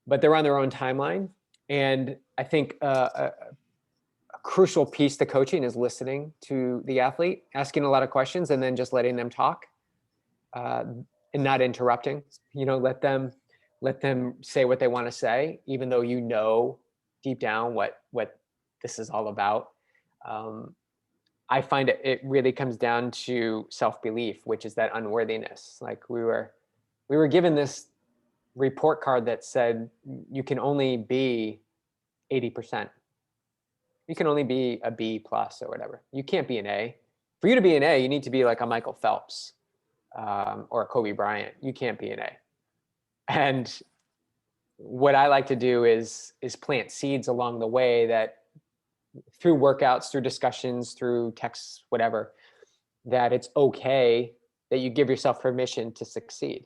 But they're on their own timeline. And I think a crucial piece to coaching is listening to the athlete, asking a lot of questions, and then just letting them talk. And not interrupting. Let them say what they want to say, even though deep down what this is all about. I find it really comes down to self-belief, which is that unworthiness. Like we were given this report card that said you can only be 80%. You can only be a B plus or whatever. You can't be an A. For you to be an A, you need to be like a Michael Phelps. Or a Kobe Bryant. You can't be an A. And what I like to do is plant seeds along the way that through workouts, through discussions, through texts, whatever, that it's okay that you give yourself permission to succeed.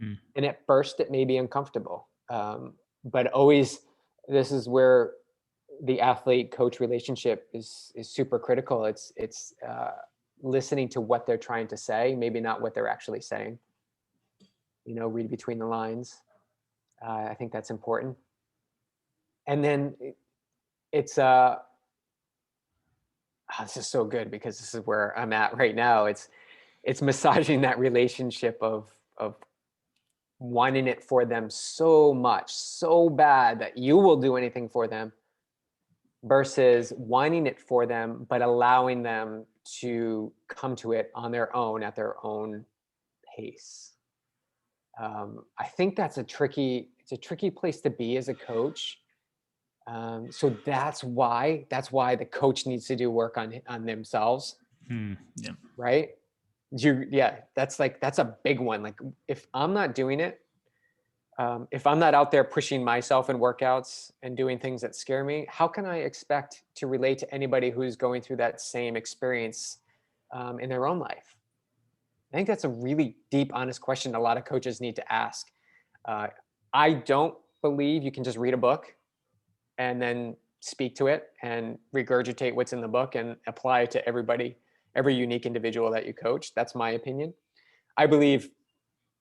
mm, And at first it may be uncomfortable, but always this is where the athlete coach relationship is super critical. It's listening to what they're trying to say, maybe not what they're actually saying. Read between the lines. I think that's important. And then it's this is so good because this is where I'm at right now. It's massaging that relationship of wanting it for them so much, so bad that you will do anything for them, versus wanting it for them, but allowing them to come to it on their own at their own pace. I think it's a tricky place to be as a coach. So that's why the coach needs to do work on themselves. yeah. Right. That's a big one. Like if I'm not doing it, if I'm not out there pushing myself in workouts and doing things that scare me, how can I expect to relate to anybody who's going through that same experience in their own life? I think that's a really deep, honest question a lot of coaches need to ask. I don't believe you can just read a book and then speak to it and regurgitate what's in the book and apply it to everybody, every unique individual that you coach. That's my opinion. I believe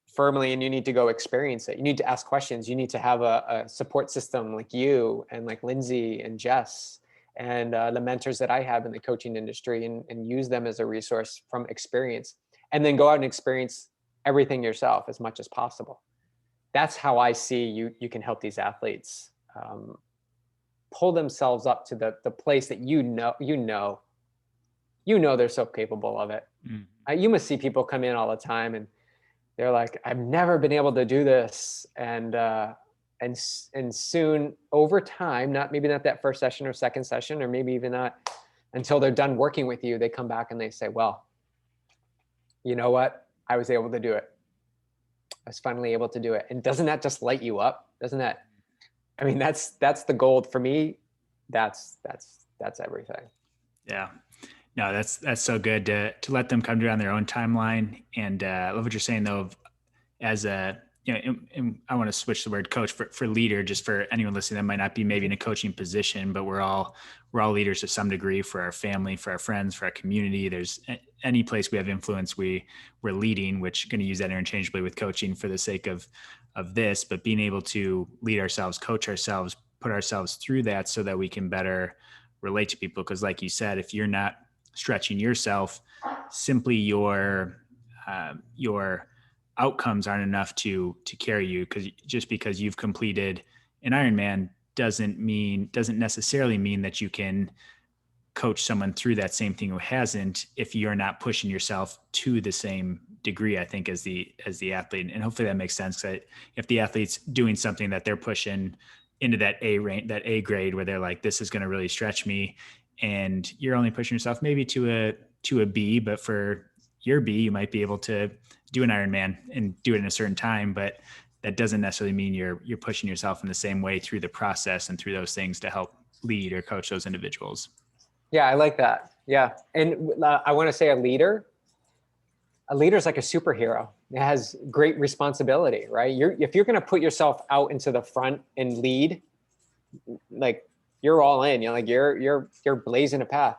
firmly, and you need to go experience it. You need to ask questions. You need to have a support system like you and like Lindsay and Jess and the mentors that I have in the coaching industry, and use them as a resource from experience, and then go out and experience everything yourself as much as possible. That's how I see you can help these athletes pull themselves up to the place that they're so capable of it. You must see people come in all the time and they're like, I've never been able to do this, and soon over time, maybe not that first session or second session, or maybe even not until they're done working with you, they come back and they say, well, you know what, I was able to do it. I was finally able to do it. And doesn't that just light you up? Doesn't that? I mean, that's the gold for me. That's everything. Yeah. No, that's so good to let them come to it on their own timeline. And I love what you're saying though, as a, and I want to switch the word coach for leader, just for anyone listening that might not be maybe in a coaching position, but we're all leaders to some degree, for our family, for our friends, for our community. There's any place we have influence, we're leading, which going to use that interchangeably with coaching for the sake of this, but being able to lead ourselves, coach ourselves, put ourselves through that so that we can better relate to people. Because like you said, if you're not stretching yourself, simply your outcomes aren't enough to carry you, because you've completed an Ironman doesn't necessarily mean that you can coach someone through that same thing who hasn't, if you're not pushing yourself to the same degree, I think, as the athlete. And hopefully that makes sense. That if the athlete's doing something that they're pushing into that A range, that A grade, where they're like, this is going to really stretch me, and you're only pushing yourself maybe to a B, but for your B, you might be able to do an Ironman and do it in a certain time, but that doesn't necessarily mean you're pushing yourself in the same way through the process and through those things to help lead or coach those individuals. Yeah, I like that. Yeah. And I want to say a leader is like a superhero. It has great responsibility, right? If you're going to put yourself out into the front and lead, like, you're all in. You're like, you're blazing a path.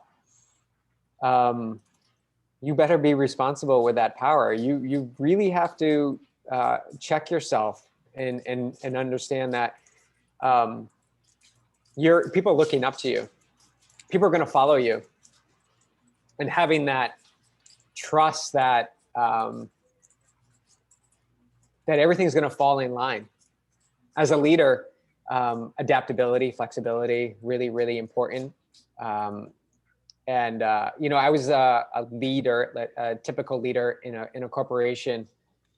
You better be responsible with that power. You really have to check yourself and understand that people are looking up to you. People are going to follow you, and having that trust that that everything's going to fall in line. As a leader, adaptability, flexibility, really, really important. I was a leader, a typical leader in a corporation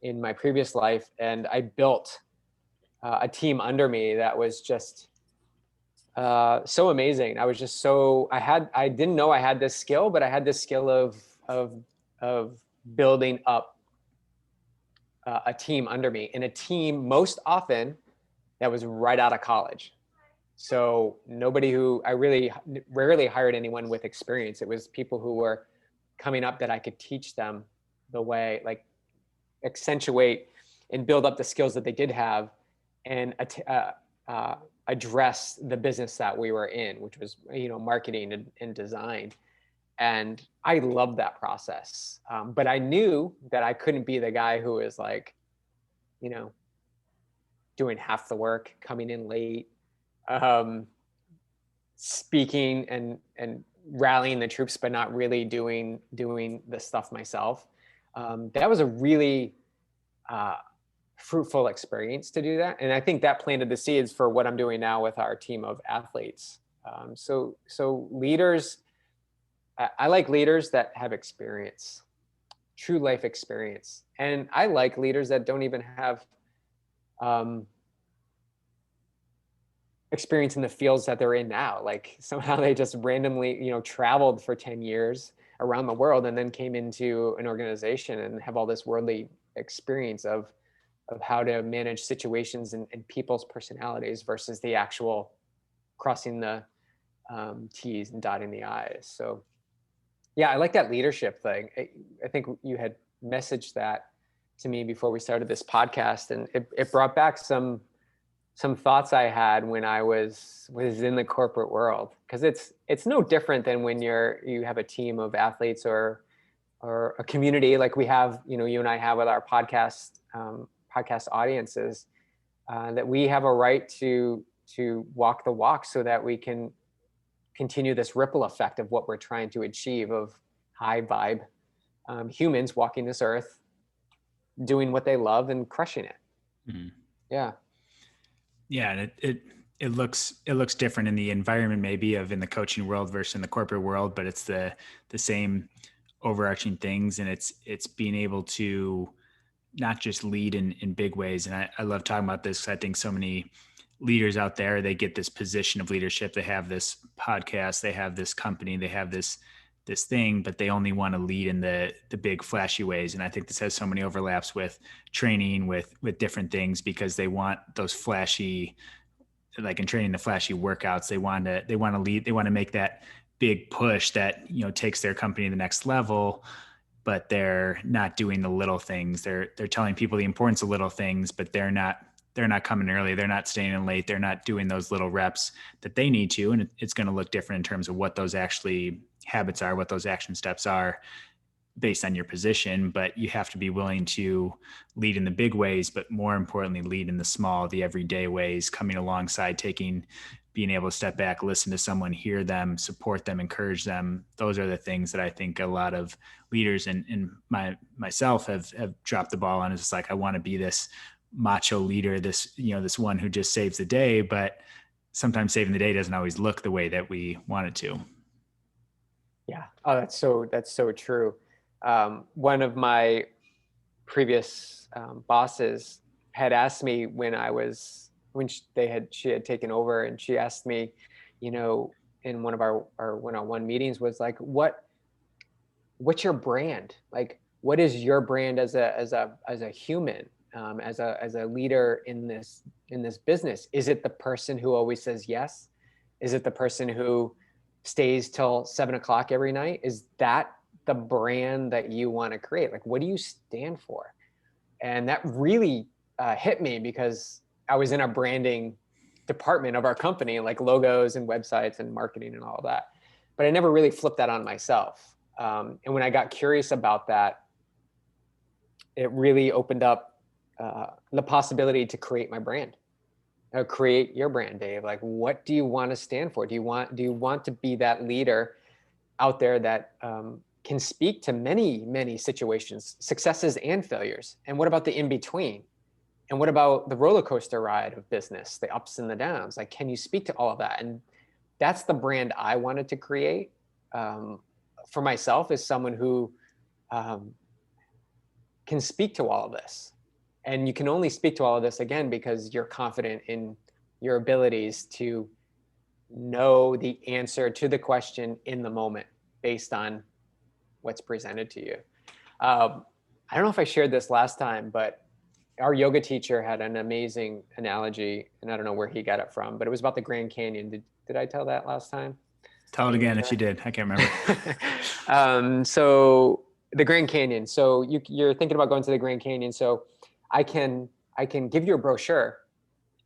in my previous life, and I built a team under me that was just so amazing. I was just I didn't know I had this skill, but I had this skill of building up a team under me, and a team most often that was right out of college. So I really rarely hired anyone with experience. It was people who were coming up that I could teach them the way, like, accentuate and build up the skills that they did have, and address the business that we were in, which was, marketing and design. And I loved that process. But I knew that I couldn't be the guy who was like, doing half the work, coming in late, speaking and rallying the troops, but not really doing the stuff myself. That was a really fruitful experience to do that. And I think that planted the seeds for what I'm doing now with our team of athletes. So leaders, I like leaders that have experience, true life experience. And I like leaders that don't even have experience in the fields that they're in now. Like, somehow they just randomly, traveled for 10 years around the world and then came into an organization and have all this worldly experience of how to manage situations and people's personalities versus the actual crossing the T's and dotting the I's. So yeah, I like that leadership thing. I think you had messaged that to me before we started this podcast, and it brought back some some thoughts I had when I was in the corporate world, because it's no different than when you have a team of athletes or a community like we have, you and I have with our podcast audiences, that we have a right to walk the walk so that we can continue this ripple effect of what we're trying to achieve of high vibe humans walking this earth, doing what they love and crushing it. Mhm. Yeah. Yeah, and it looks different in the environment maybe of in the coaching world versus in the corporate world, but it's the same overarching things, and it's being able to not just lead in big ways. And I love talking about this 'cause I think so many leaders out there, they get this position of leadership. They have this podcast, they have this company, they have this thing, but they only want to lead in the big flashy ways. And I think this has so many overlaps with training, with different things, because they want those flashy, like in training, the flashy workouts. They want to lead, they want to make that big push that, takes their company to the next level, but they're not doing the little things. They're telling people the importance of little things, but they're not coming early. They're not staying in late. They're not doing those little reps that they need to. And it's going to look different in terms of what those actually habits are, what those action steps are based on your position. But you have to be willing to lead in the big ways, but more importantly, lead in the small, the everyday ways, coming alongside, being able to step back, listen to someone, hear them, support them, encourage them. Those are the things that I think a lot of leaders and myself have dropped the ball on. It's just like, I want to be this macho leader, this one who just saves the day, but sometimes saving the day doesn't always look the way that we want it to. Yeah. Oh, that's so true. One of my previous bosses had asked me when she had taken over, and she asked me, in one of our one-on-one meetings, was like, what's your brand? Like, what is your brand as a human, as a leader in this business? Is it the person who always says yes? Is it the person who stays till 7 o'clock every night? Is that the brand that you want to create? Like, what do you stand for? And that really hit me, because I was in our branding department of our company, like logos and websites and marketing and all of that. But I never really flipped that on myself. And when I got curious about that, it really opened up the possibility to create my brand. Create your brand, Dave. Like, what do you want to stand for? Do you want to be that leader out there that can speak to many, many situations, successes and failures? And what about the in between? And what about the roller coaster ride of business, the ups and the downs? Like, can you speak to all of that? And that's the brand I wanted to create for myself, as someone who can speak to all of this. And you can only speak to all of this, again, because you're confident in your abilities to know the answer to the question in the moment based on what's presented to you. I don't know if I shared this last time, but our yoga teacher had an amazing analogy, and I don't know where he got it from, but it was about the Grand Canyon. Did I tell that last time? Tell it again if you did. I can't remember. So the Grand Canyon. So you're thinking about going to the Grand Canyon. So I can give you a brochure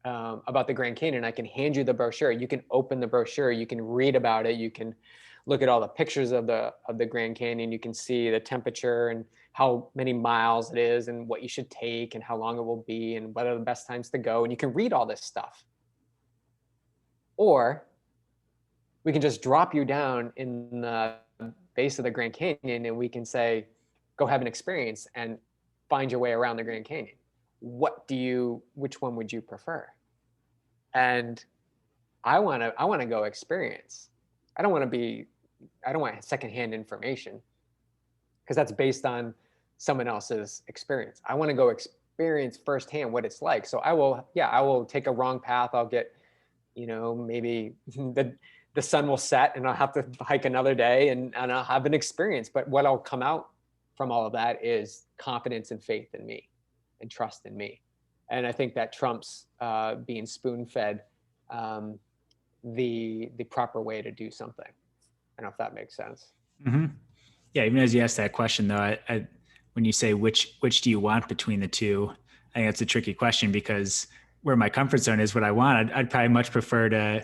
about the Grand Canyon. I can hand you the brochure. You can open the brochure. You can read about it. You can look at all the pictures of the Grand Canyon. You can see the temperature and how many miles it is and what you should take and how long it will be and what are the best times to go. And you can read all this stuff. Or we can just drop you down in the base of the Grand Canyon, and we can say, go have an experience and find your way around the Grand Canyon. Which one would you prefer? And I want to go experience. I don't want secondhand information, because that's based on someone else's experience. I want to go experience firsthand what it's like. So I will take a wrong path. I'll get, maybe the sun will set and I'll have to hike another day and I'll have an experience. But what will come out from all of that is confidence and faith in me and trust in me. And I think that trumps being spoon-fed the proper way to do something. I don't know if that makes sense. Mm-hmm. Yeah, even as you asked that question, though, when you say which do you want between the two, I think that's a tricky question, because where my comfort zone is, what I want. I'd probably much prefer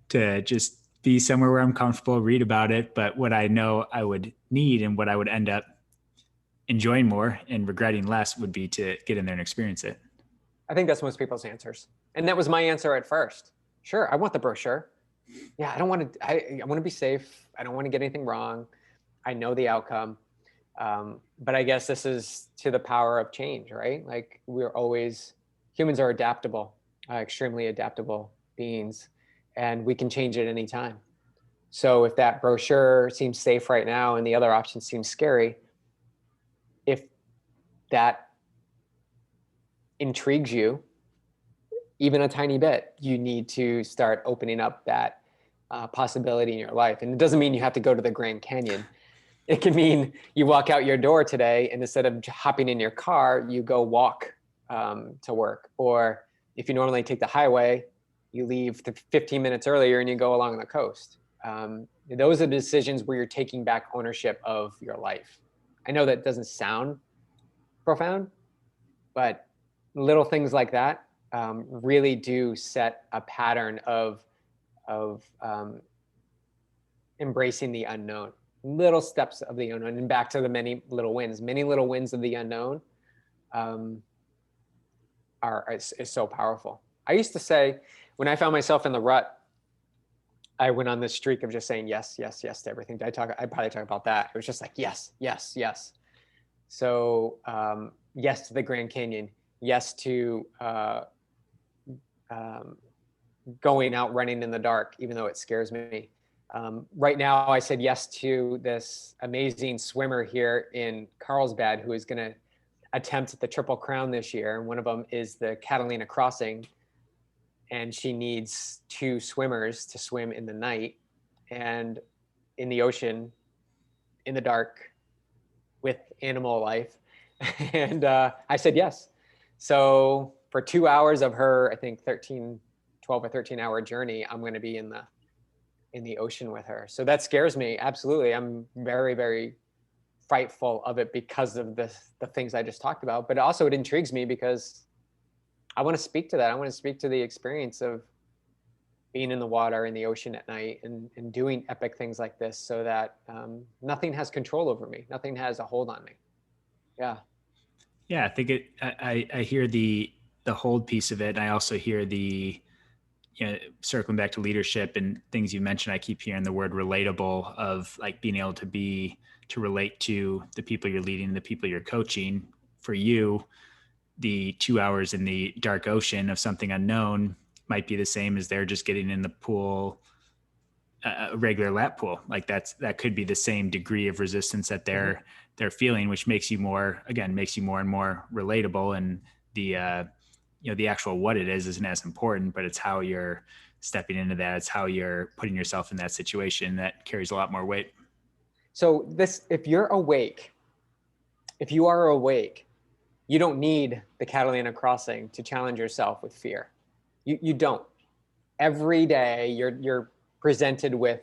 to just be somewhere where I'm comfortable, read about it. But what I know I would need and what I would end up enjoying more and regretting less would be to get in there and experience it. I think that's most people's answers. And that was my answer at first. Sure, I want the brochure. Yeah, I don't want to, I want to be safe. I don't want to get anything wrong. I know the outcome. But I guess this is to the power of change, right? Like humans are adaptable, extremely adaptable beings, and we can change at any time. So if that brochure seems safe right now and the other option seems scary, if that intrigues you, even a tiny bit, you need to start opening up that possibility in your life. And it doesn't mean you have to go to the Grand Canyon. It can mean you walk out your door today and instead of hopping in your car, you go walk to work. Or if you normally take the highway, you leave 15 minutes earlier and you go along the coast. Those are decisions where you're taking back ownership of your life. I know that doesn't sound profound, but little things like that really do set a pattern of embracing the unknown. Little steps of the unknown, and back to the many little wins. Many little wins of the unknown is so powerful. I used to say, when I found myself in the rut, I went on this streak of just saying yes, yes, yes to everything. I'd probably talk about that. It was just like yes, yes, yes. So yes to the Grand Canyon, yes to going out running in the dark, even though it scares me. Right now, I said yes to this amazing swimmer here in Carlsbad who is going to attempt the Triple Crown this year. And one of them is the Catalina Crossing. And she needs 2 swimmers to swim in the night and in the ocean, in the dark, with animal life. And I said yes. So for 2 hours of her, I think 12 or 13 hour journey, I'm going to be in the ocean with her. So that scares me. Absolutely. I'm very, very frightful of it because of the things I just talked about. But also it intrigues me because I want to speak to that. I want to speak to the experience of being in the water, in the ocean at night, and doing epic things like this so that nothing has control over me. Nothing has a hold on me. Yeah. Yeah, I think I hear the hold piece of it. And I also hear the, circling back to leadership and things you mentioned, I keep hearing the word relatable, of like being able to relate to the people you're leading, the people you're coaching. For you, the 2 hours in the dark ocean of something unknown might be the same as they're just getting in the pool, a regular lap pool. Like that could be the same degree of resistance that they're feeling, which makes you more and more relatable. And the actual what it is isn't as important, but it's how you're stepping into that. It's how you're putting yourself in that situation that carries a lot more weight. So if you are awake, you don't need the Catalina Crossing to challenge yourself with fear. You don't. Every day you're presented with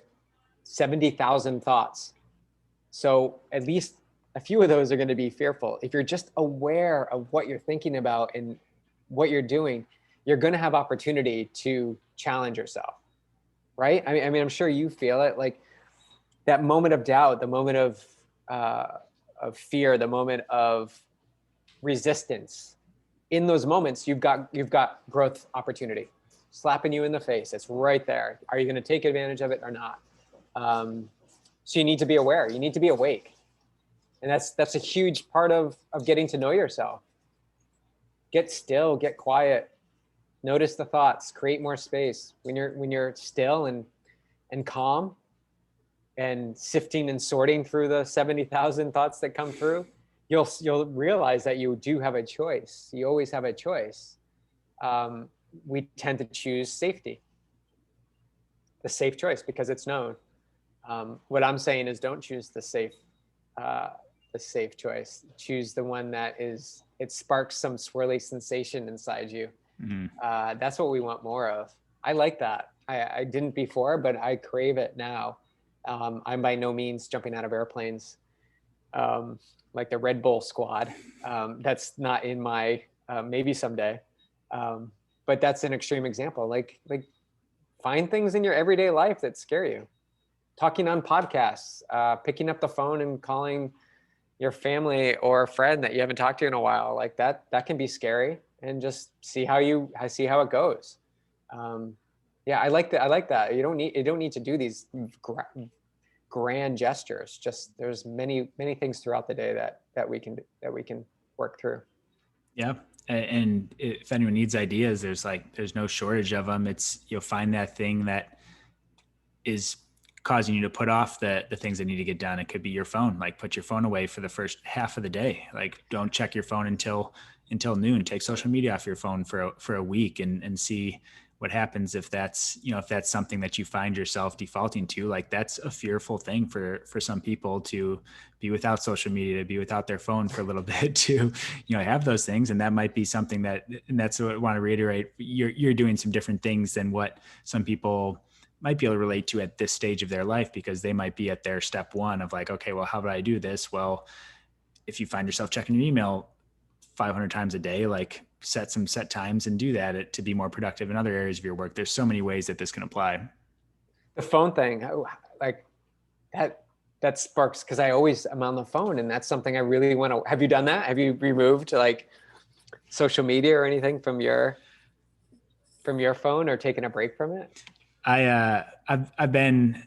70,000 thoughts. So at least a few of those are going to be fearful. If you're just aware of what you're thinking about and what you're doing, you're going to have opportunity to challenge yourself, right? I mean, I'm sure you feel it, like that moment of doubt, the moment of fear, the moment of resistance. In those moments, you've got growth opportunity slapping you in the face. It's right there. Are you going to take advantage of it or not? So you need to be aware. You need to be awake, and that's a huge part of getting to know yourself. Get still, get quiet, notice the thoughts, create more space. When you're still and calm, and sifting and sorting through the 70,000 thoughts that come through, you'll realize that you do have a choice. You always have a choice. We tend to choose safety, the safe choice, because it's known. What I'm saying is, don't choose the safe choice. Choose the one that it sparks some swirly sensation inside you. Mm-hmm. That's what we want more of. I like that. I didn't before, but I crave it now. I'm by no means jumping out of airplanes like the Red Bull squad. That's not in my, maybe someday. but that's an extreme example. Like find things in your everyday life that scare you. Talking on podcasts, picking up the phone and calling your family or a friend that you haven't talked to in a while, like that can be scary, and just see how it goes. Yeah, I like that. I like that. You don't need to do these grand gestures. Just there's many things throughout the day that we can work through. Yeah. And if anyone needs ideas, there's no shortage of them. You'll find that thing that is causing you to put off the things that need to get done. It could be your phone. Like, put your phone away for the first half of the day. Like, don't check your phone until noon. Take social media off your phone for a week, and see what happens if that's something that you find yourself defaulting to. Like, that's a fearful thing for some people, to be without social media, to be without their phone for a little bit, to have those things. And that might be something and that's what I want to reiterate. You're doing some different things than what some people might be able to relate to at this stage of their life, because they might be at their step one of like, okay, well, how do I do this? Well, if you find yourself checking your email 500 times a day, like, set times and do that to be more productive in other areas of your work. There's so many ways that this can apply. The phone thing, like that sparks, because I always am on the phone, and that's something I really want to. Have you done that? Have you removed like social media or anything from your phone, or taken a break from it? I've been,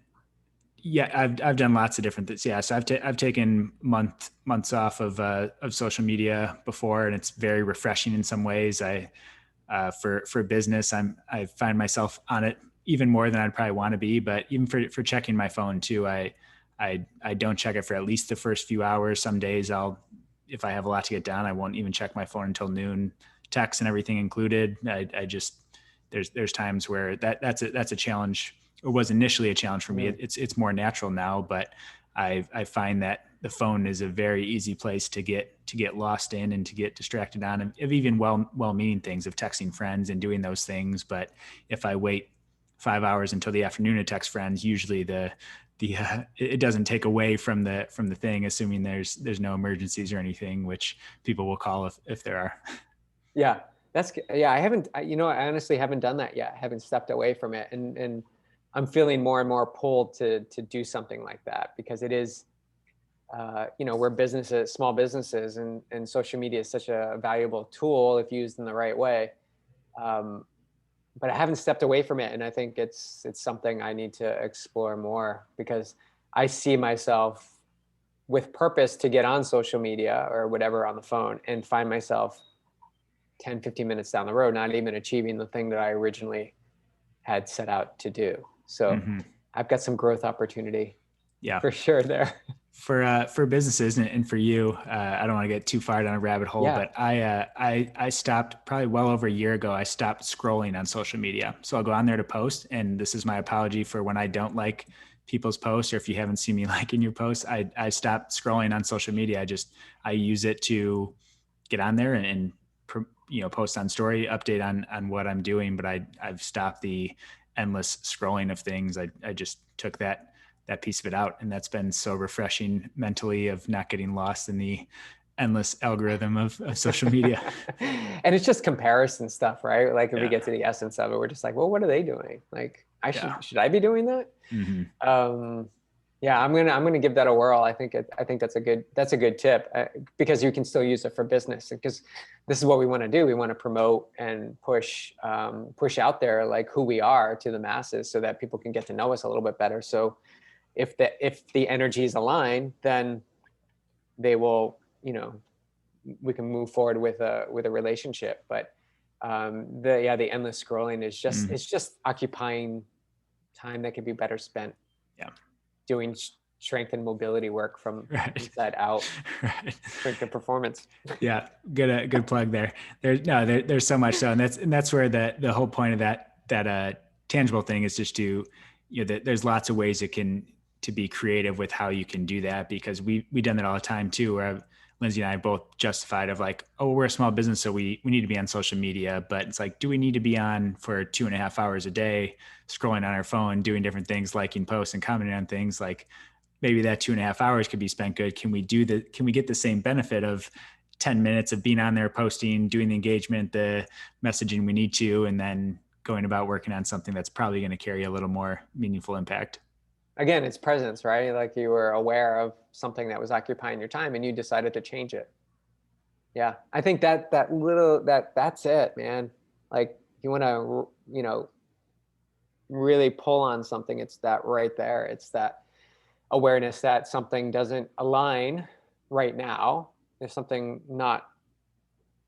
yeah, I've done lots of different things. Yeah. So I've taken months off of social media before, and it's very refreshing in some ways. For business, I find myself on it even more than I'd probably want to be, but even for checking my phone too, I don't check it for at least the first few hours. Some days if I have a lot to get done, I won't even check my phone until noon, text and everything included. I just, there's times where that's a challenge, or was initially a challenge for me. It's more natural now, but I find that the phone is a very easy place to get lost in and to get distracted on, of even well-meaning things, of texting friends and doing those things. But if I wait 5 hours until the afternoon to text friends, usually it doesn't take away from the thing, assuming there's no emergencies or anything, which people will call if there are. Yeah, I haven't, I honestly haven't done that yet. I haven't stepped away from it, and I'm feeling more and more pulled to do something like that, because it is, we're businesses, small businesses, and social media is such a valuable tool if used in the right way. But I haven't stepped away from it, and I think it's something I need to explore more, because I see myself with purpose to get on social media or whatever on the phone, and find myself 10, 15 minutes down the road, not even achieving the thing that I originally had set out to do. So I've got some growth opportunity, Yeah, for sure there. For businesses and for you, I don't want to get too far down a rabbit hole, Yeah. but I stopped probably well over a year ago. I stopped scrolling on social media. So I'll go on there to post, and this is my apology for when I don't like people's posts, or if you haven't seen me liking your posts. I stopped scrolling on social media. I use it to get on there and post on story, update on what I'm doing. But I've stopped the endless scrolling of things. I just took that piece of it out, and that's been so refreshing mentally, of not getting lost in the endless algorithm of social media. And it's just comparison stuff, right? Like, if we Yeah. get to the essence of it, we're just like, well, what are they doing? Like, Yeah. should I be doing that? Yeah, I'm gonna give that a whirl. I think that's a good tip, because you can still use it for business, because this is what we want to do. We want to promote and push out there, like, who we are to the masses, so that people can get to know us a little bit better. So if the energies align, then they will, we can move forward with a relationship. But the endless scrolling is just it's just occupying time that could be better spent doing strength and mobility work from inside out. Right. Strength and performance. Yeah, good plug there. There's so much so, and that's where the whole point of that tangible thing is just to, there's lots of ways to be creative with how you can do that, because we done that all the time too, where Lindsay and I both justified of like, oh, we're a small business, so we need to be on social media. But it's like, do we need to be on for 2.5 hours a day, scrolling on our phone, doing different things, liking posts and commenting on things? Like, maybe that 2.5 hours could be spent good. Can we get the same benefit of 10 minutes of being on there, posting, doing the engagement, the messaging we need to, and then going about working on something that's probably going to carry a little more meaningful impact. Again, it's presence, right? Like you were aware of something that was occupying your time and you decided to change it. Yeah, I think that's it, man. Like you want to, really pull on something, it's that right there. It's that awareness that something doesn't align right now. There's something not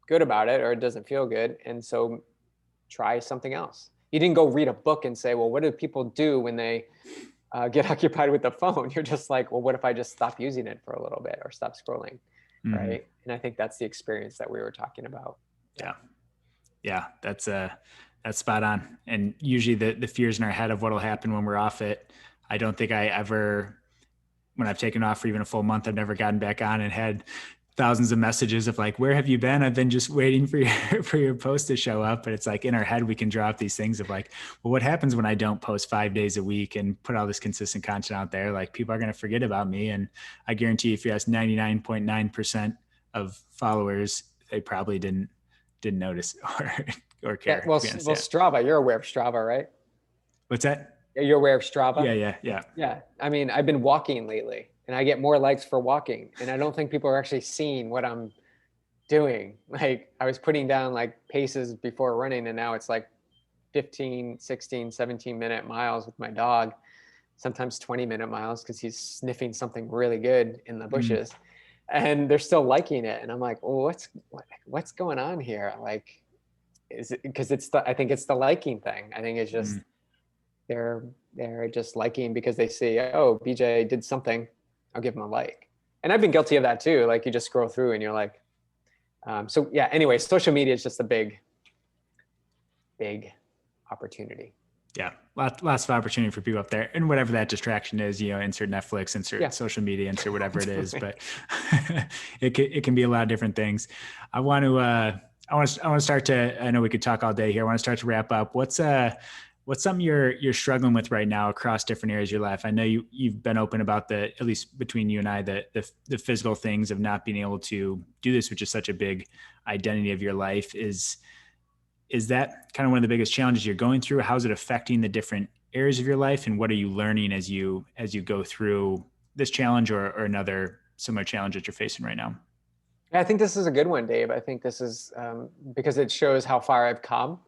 good about it, or it doesn't feel good. And so try something else. You didn't go read a book and say, well, what do people do when they get occupied with the phone? You're just like, well, what if I just stop using it for a little bit or stop scrolling? Mm-hmm. Right. And I think that's the experience that we were talking about. Yeah. Yeah. That's spot on. And usually the fears in our head of what'll happen when we're off it. I don't think I ever, when I've taken off for even a full month, I've never gotten back on and had thousands of messages of like, where have you been? I've been just waiting for your post to show up. But it's like in our head, we can draw up these things of like, well, what happens when I don't post 5 days a week and put all this consistent content out there? Like people are going to forget about me. And I guarantee if you ask 99.9% of followers, they probably didn't notice or Yeah. care. Well, To be honest, well, yeah. Strava, you're aware of Strava, right? What's that? You're aware of Strava? Yeah. Yeah. I mean, I've been walking lately and I get more likes for walking. And I don't think people are actually seeing what I'm doing. Like I was putting down like paces before running and now it's like 15, 16, 17-minute miles with my dog, sometimes 20-minute miles because he's sniffing something really good in the Mm, bushes. And they're still liking it. And I'm like, well, what's going on here? Like, is it because I think it's the liking thing. I think it's just mm. they're just liking because they see, oh, BJ did something, I'll give him a like. And I've been guilty of that too. Like you just scroll through and you're like, so yeah, anyway, social media is just a big opportunity. Yeah, lots of opportunity for people up there, and whatever that distraction is, insert Netflix, Yeah. insert social media, insert whatever it is. But it can be a lot of different things. I want to start to. I know we could talk all day here. I want to start to wrap up. What's something you're struggling with right now across different areas of your life? I know you've been open about at least between you and I, the physical things of not being able to do this, which is such a big identity of your life. Is that kind of one of the biggest challenges you're going through? How's it affecting the different areas of your life, and what are you learning as you go through this challenge or another similar challenge that you're facing right now? I think this is a good one, Dave. I think this is because it shows how far I've come,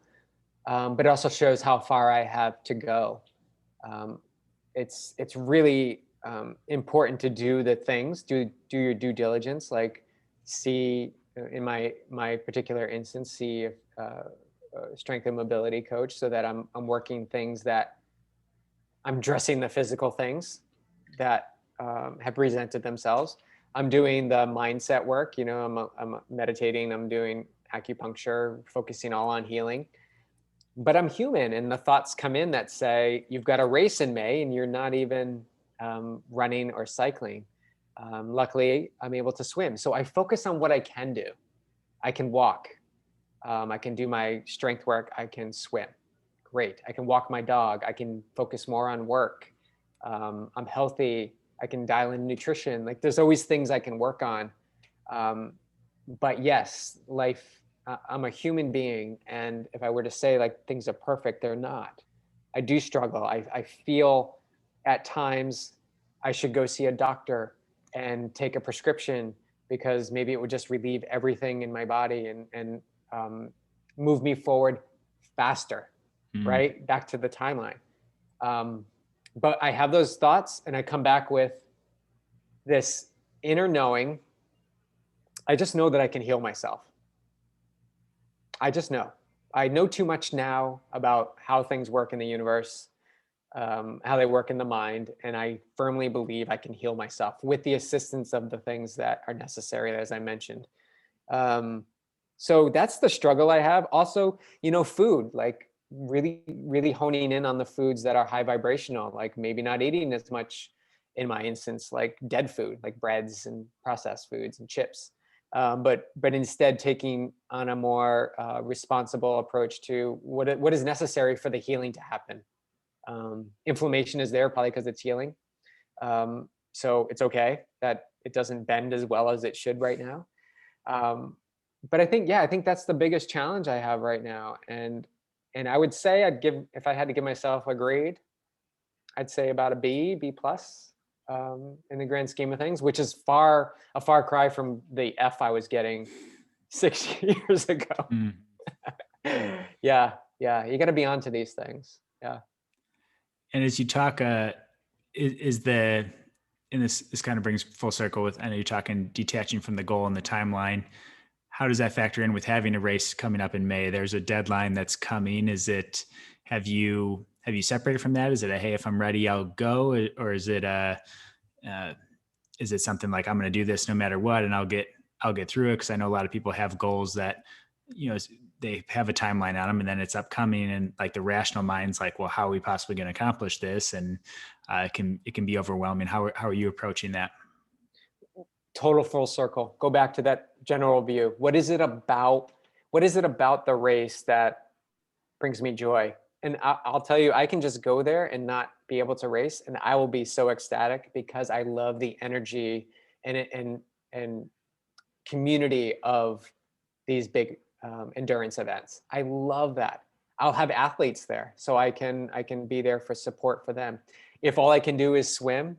but it also shows how far I have to go. Um, it's really important to do the things, do your due diligence, like see in my particular instance, see strength and mobility coach, so that I'm working things that I'm addressing the physical things that have presented themselves. I'm doing the mindset work. I'm meditating. I'm doing acupuncture, focusing all on healing. But I'm human, and the thoughts come in that say you've got a race in May, and you're not even running or cycling. Luckily, I'm able to swim, so I focus on what I can do. I can walk. I can do my strength work. I can swim. Great. I can walk my dog. I can focus more on work. I'm healthy. I can dial in nutrition. Like there's always things I can work on. But yes, life, I'm a human being. And if I were to say like things are perfect, they're not. I do struggle. I feel at times I should go see a doctor and take a prescription because maybe it would just relieve everything in my body and move me forward faster, Mm, right? Back to the timeline. But I have those thoughts and I come back with this inner knowing. I just know that I can heal myself. I just know. I know too much now about how things work in the universe, how they work in the mind. And I firmly believe I can heal myself with the assistance of the things that are necessary, as I mentioned. So that's the struggle I have. Also, food, like really, really honing in on the foods that are high vibrational, like maybe not eating as much in my instance, like dead food, like breads and processed foods and chips. But instead taking on a more responsible approach to what is necessary for the healing to happen. Inflammation is there probably because it's healing. So it's okay that it doesn't bend as well as it should right now. But I think that's the biggest challenge I have right now. And I would say if I had to give myself a grade, I'd say about a B plus, in the grand scheme of things, which is a far cry from the F I was getting 6 years ago. Mm. Yeah, yeah, you got to be onto these things. Yeah. And as you talk, is the, and this kind of brings full circle with, I know you're talking detaching from the goal and the timeline. How does that factor in with having a race coming up in May? There's a deadline that's coming. Have you separated from that? Is it hey, if I'm ready, I'll go, or is it something like I'm going to do this no matter what, and I'll get through it? Because I know a lot of people have goals that, they have a timeline on them, and then it's upcoming, and like the rational mind's like, well, how are we possibly going to accomplish this? And it can be overwhelming. How are you approaching that? Total full circle. Go back to that general view. What is it about the race that brings me joy? And I'll tell you, I can just go there and not be able to race, and I will be so ecstatic because I love the energy and community of these big endurance events. I love that. I'll have athletes there, so I can be there for support for them. If all I can do is swim,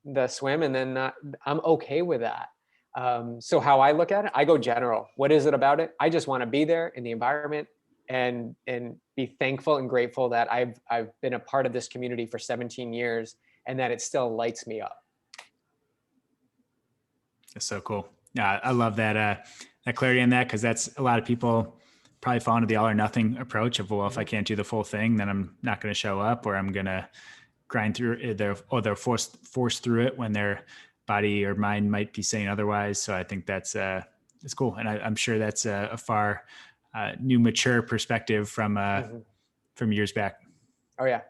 and then I'm okay with that. So how I look at it, I go general. What is it about it? I just want to be there in the environment and be thankful and grateful that I've been a part of this community for 17 years and that it still lights me up. That's so cool. Yeah, I love that clarity on that, because that's a lot of people probably fall into the all or nothing approach of, well, if I can't do the full thing, then I'm not going to show up, or I'm going to grind through it, they're forced through it when their body or mind might be saying otherwise. So I think that's cool, and I'm sure that's a far new, mature perspective from years back. Oh yeah,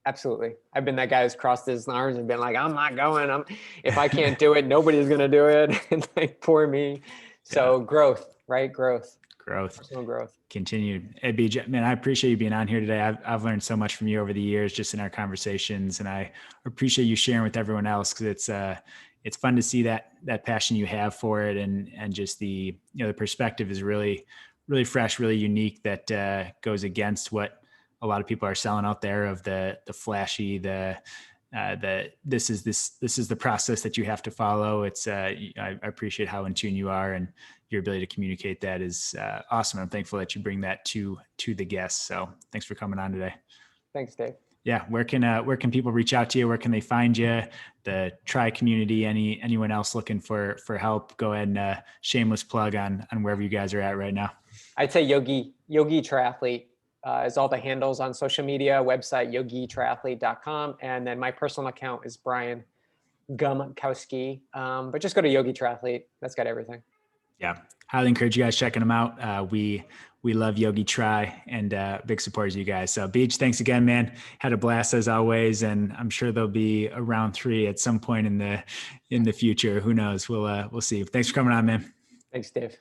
absolutely. I've been that guy who's crossed his arms and been like, I'm not going. If I can't do it, nobody's going to do it. And like, poor me. So growth, right? Growth, personal growth. Continued. Hey, BJ, man, I appreciate you being on here today. I've learned so much from you over the years, just in our conversations, and I appreciate you sharing with everyone else, because it's fun to see that passion you have for it, and just the perspective is really, really fresh, really unique, that goes against what a lot of people are selling out there, of the flashy, this is the process that you have to follow. It's I appreciate how in tune you are, and your ability to communicate that is awesome. I'm thankful that you bring that to the guests. So thanks for coming on today. Thanks, Dave. Yeah. Where can people reach out to you? Where can they find you? The Tri community, anyone else looking for help? Go ahead and shameless plug on wherever you guys are at right now. I'd say Yogi Triathlete is all the handles on social media, website yogitriathlete.com. And then my personal account is Brian Gumkowski. But just go to Yogi Triathlete. That's got everything. Yeah. Highly encourage you guys checking them out. We love Yogi Tri, and big supporters of you guys. So Beach, thanks again, man. Had a blast as always. And I'm sure there'll be a round 3 at some point in the future. Who knows? We'll see. Thanks for coming on, man. Thanks, Dave.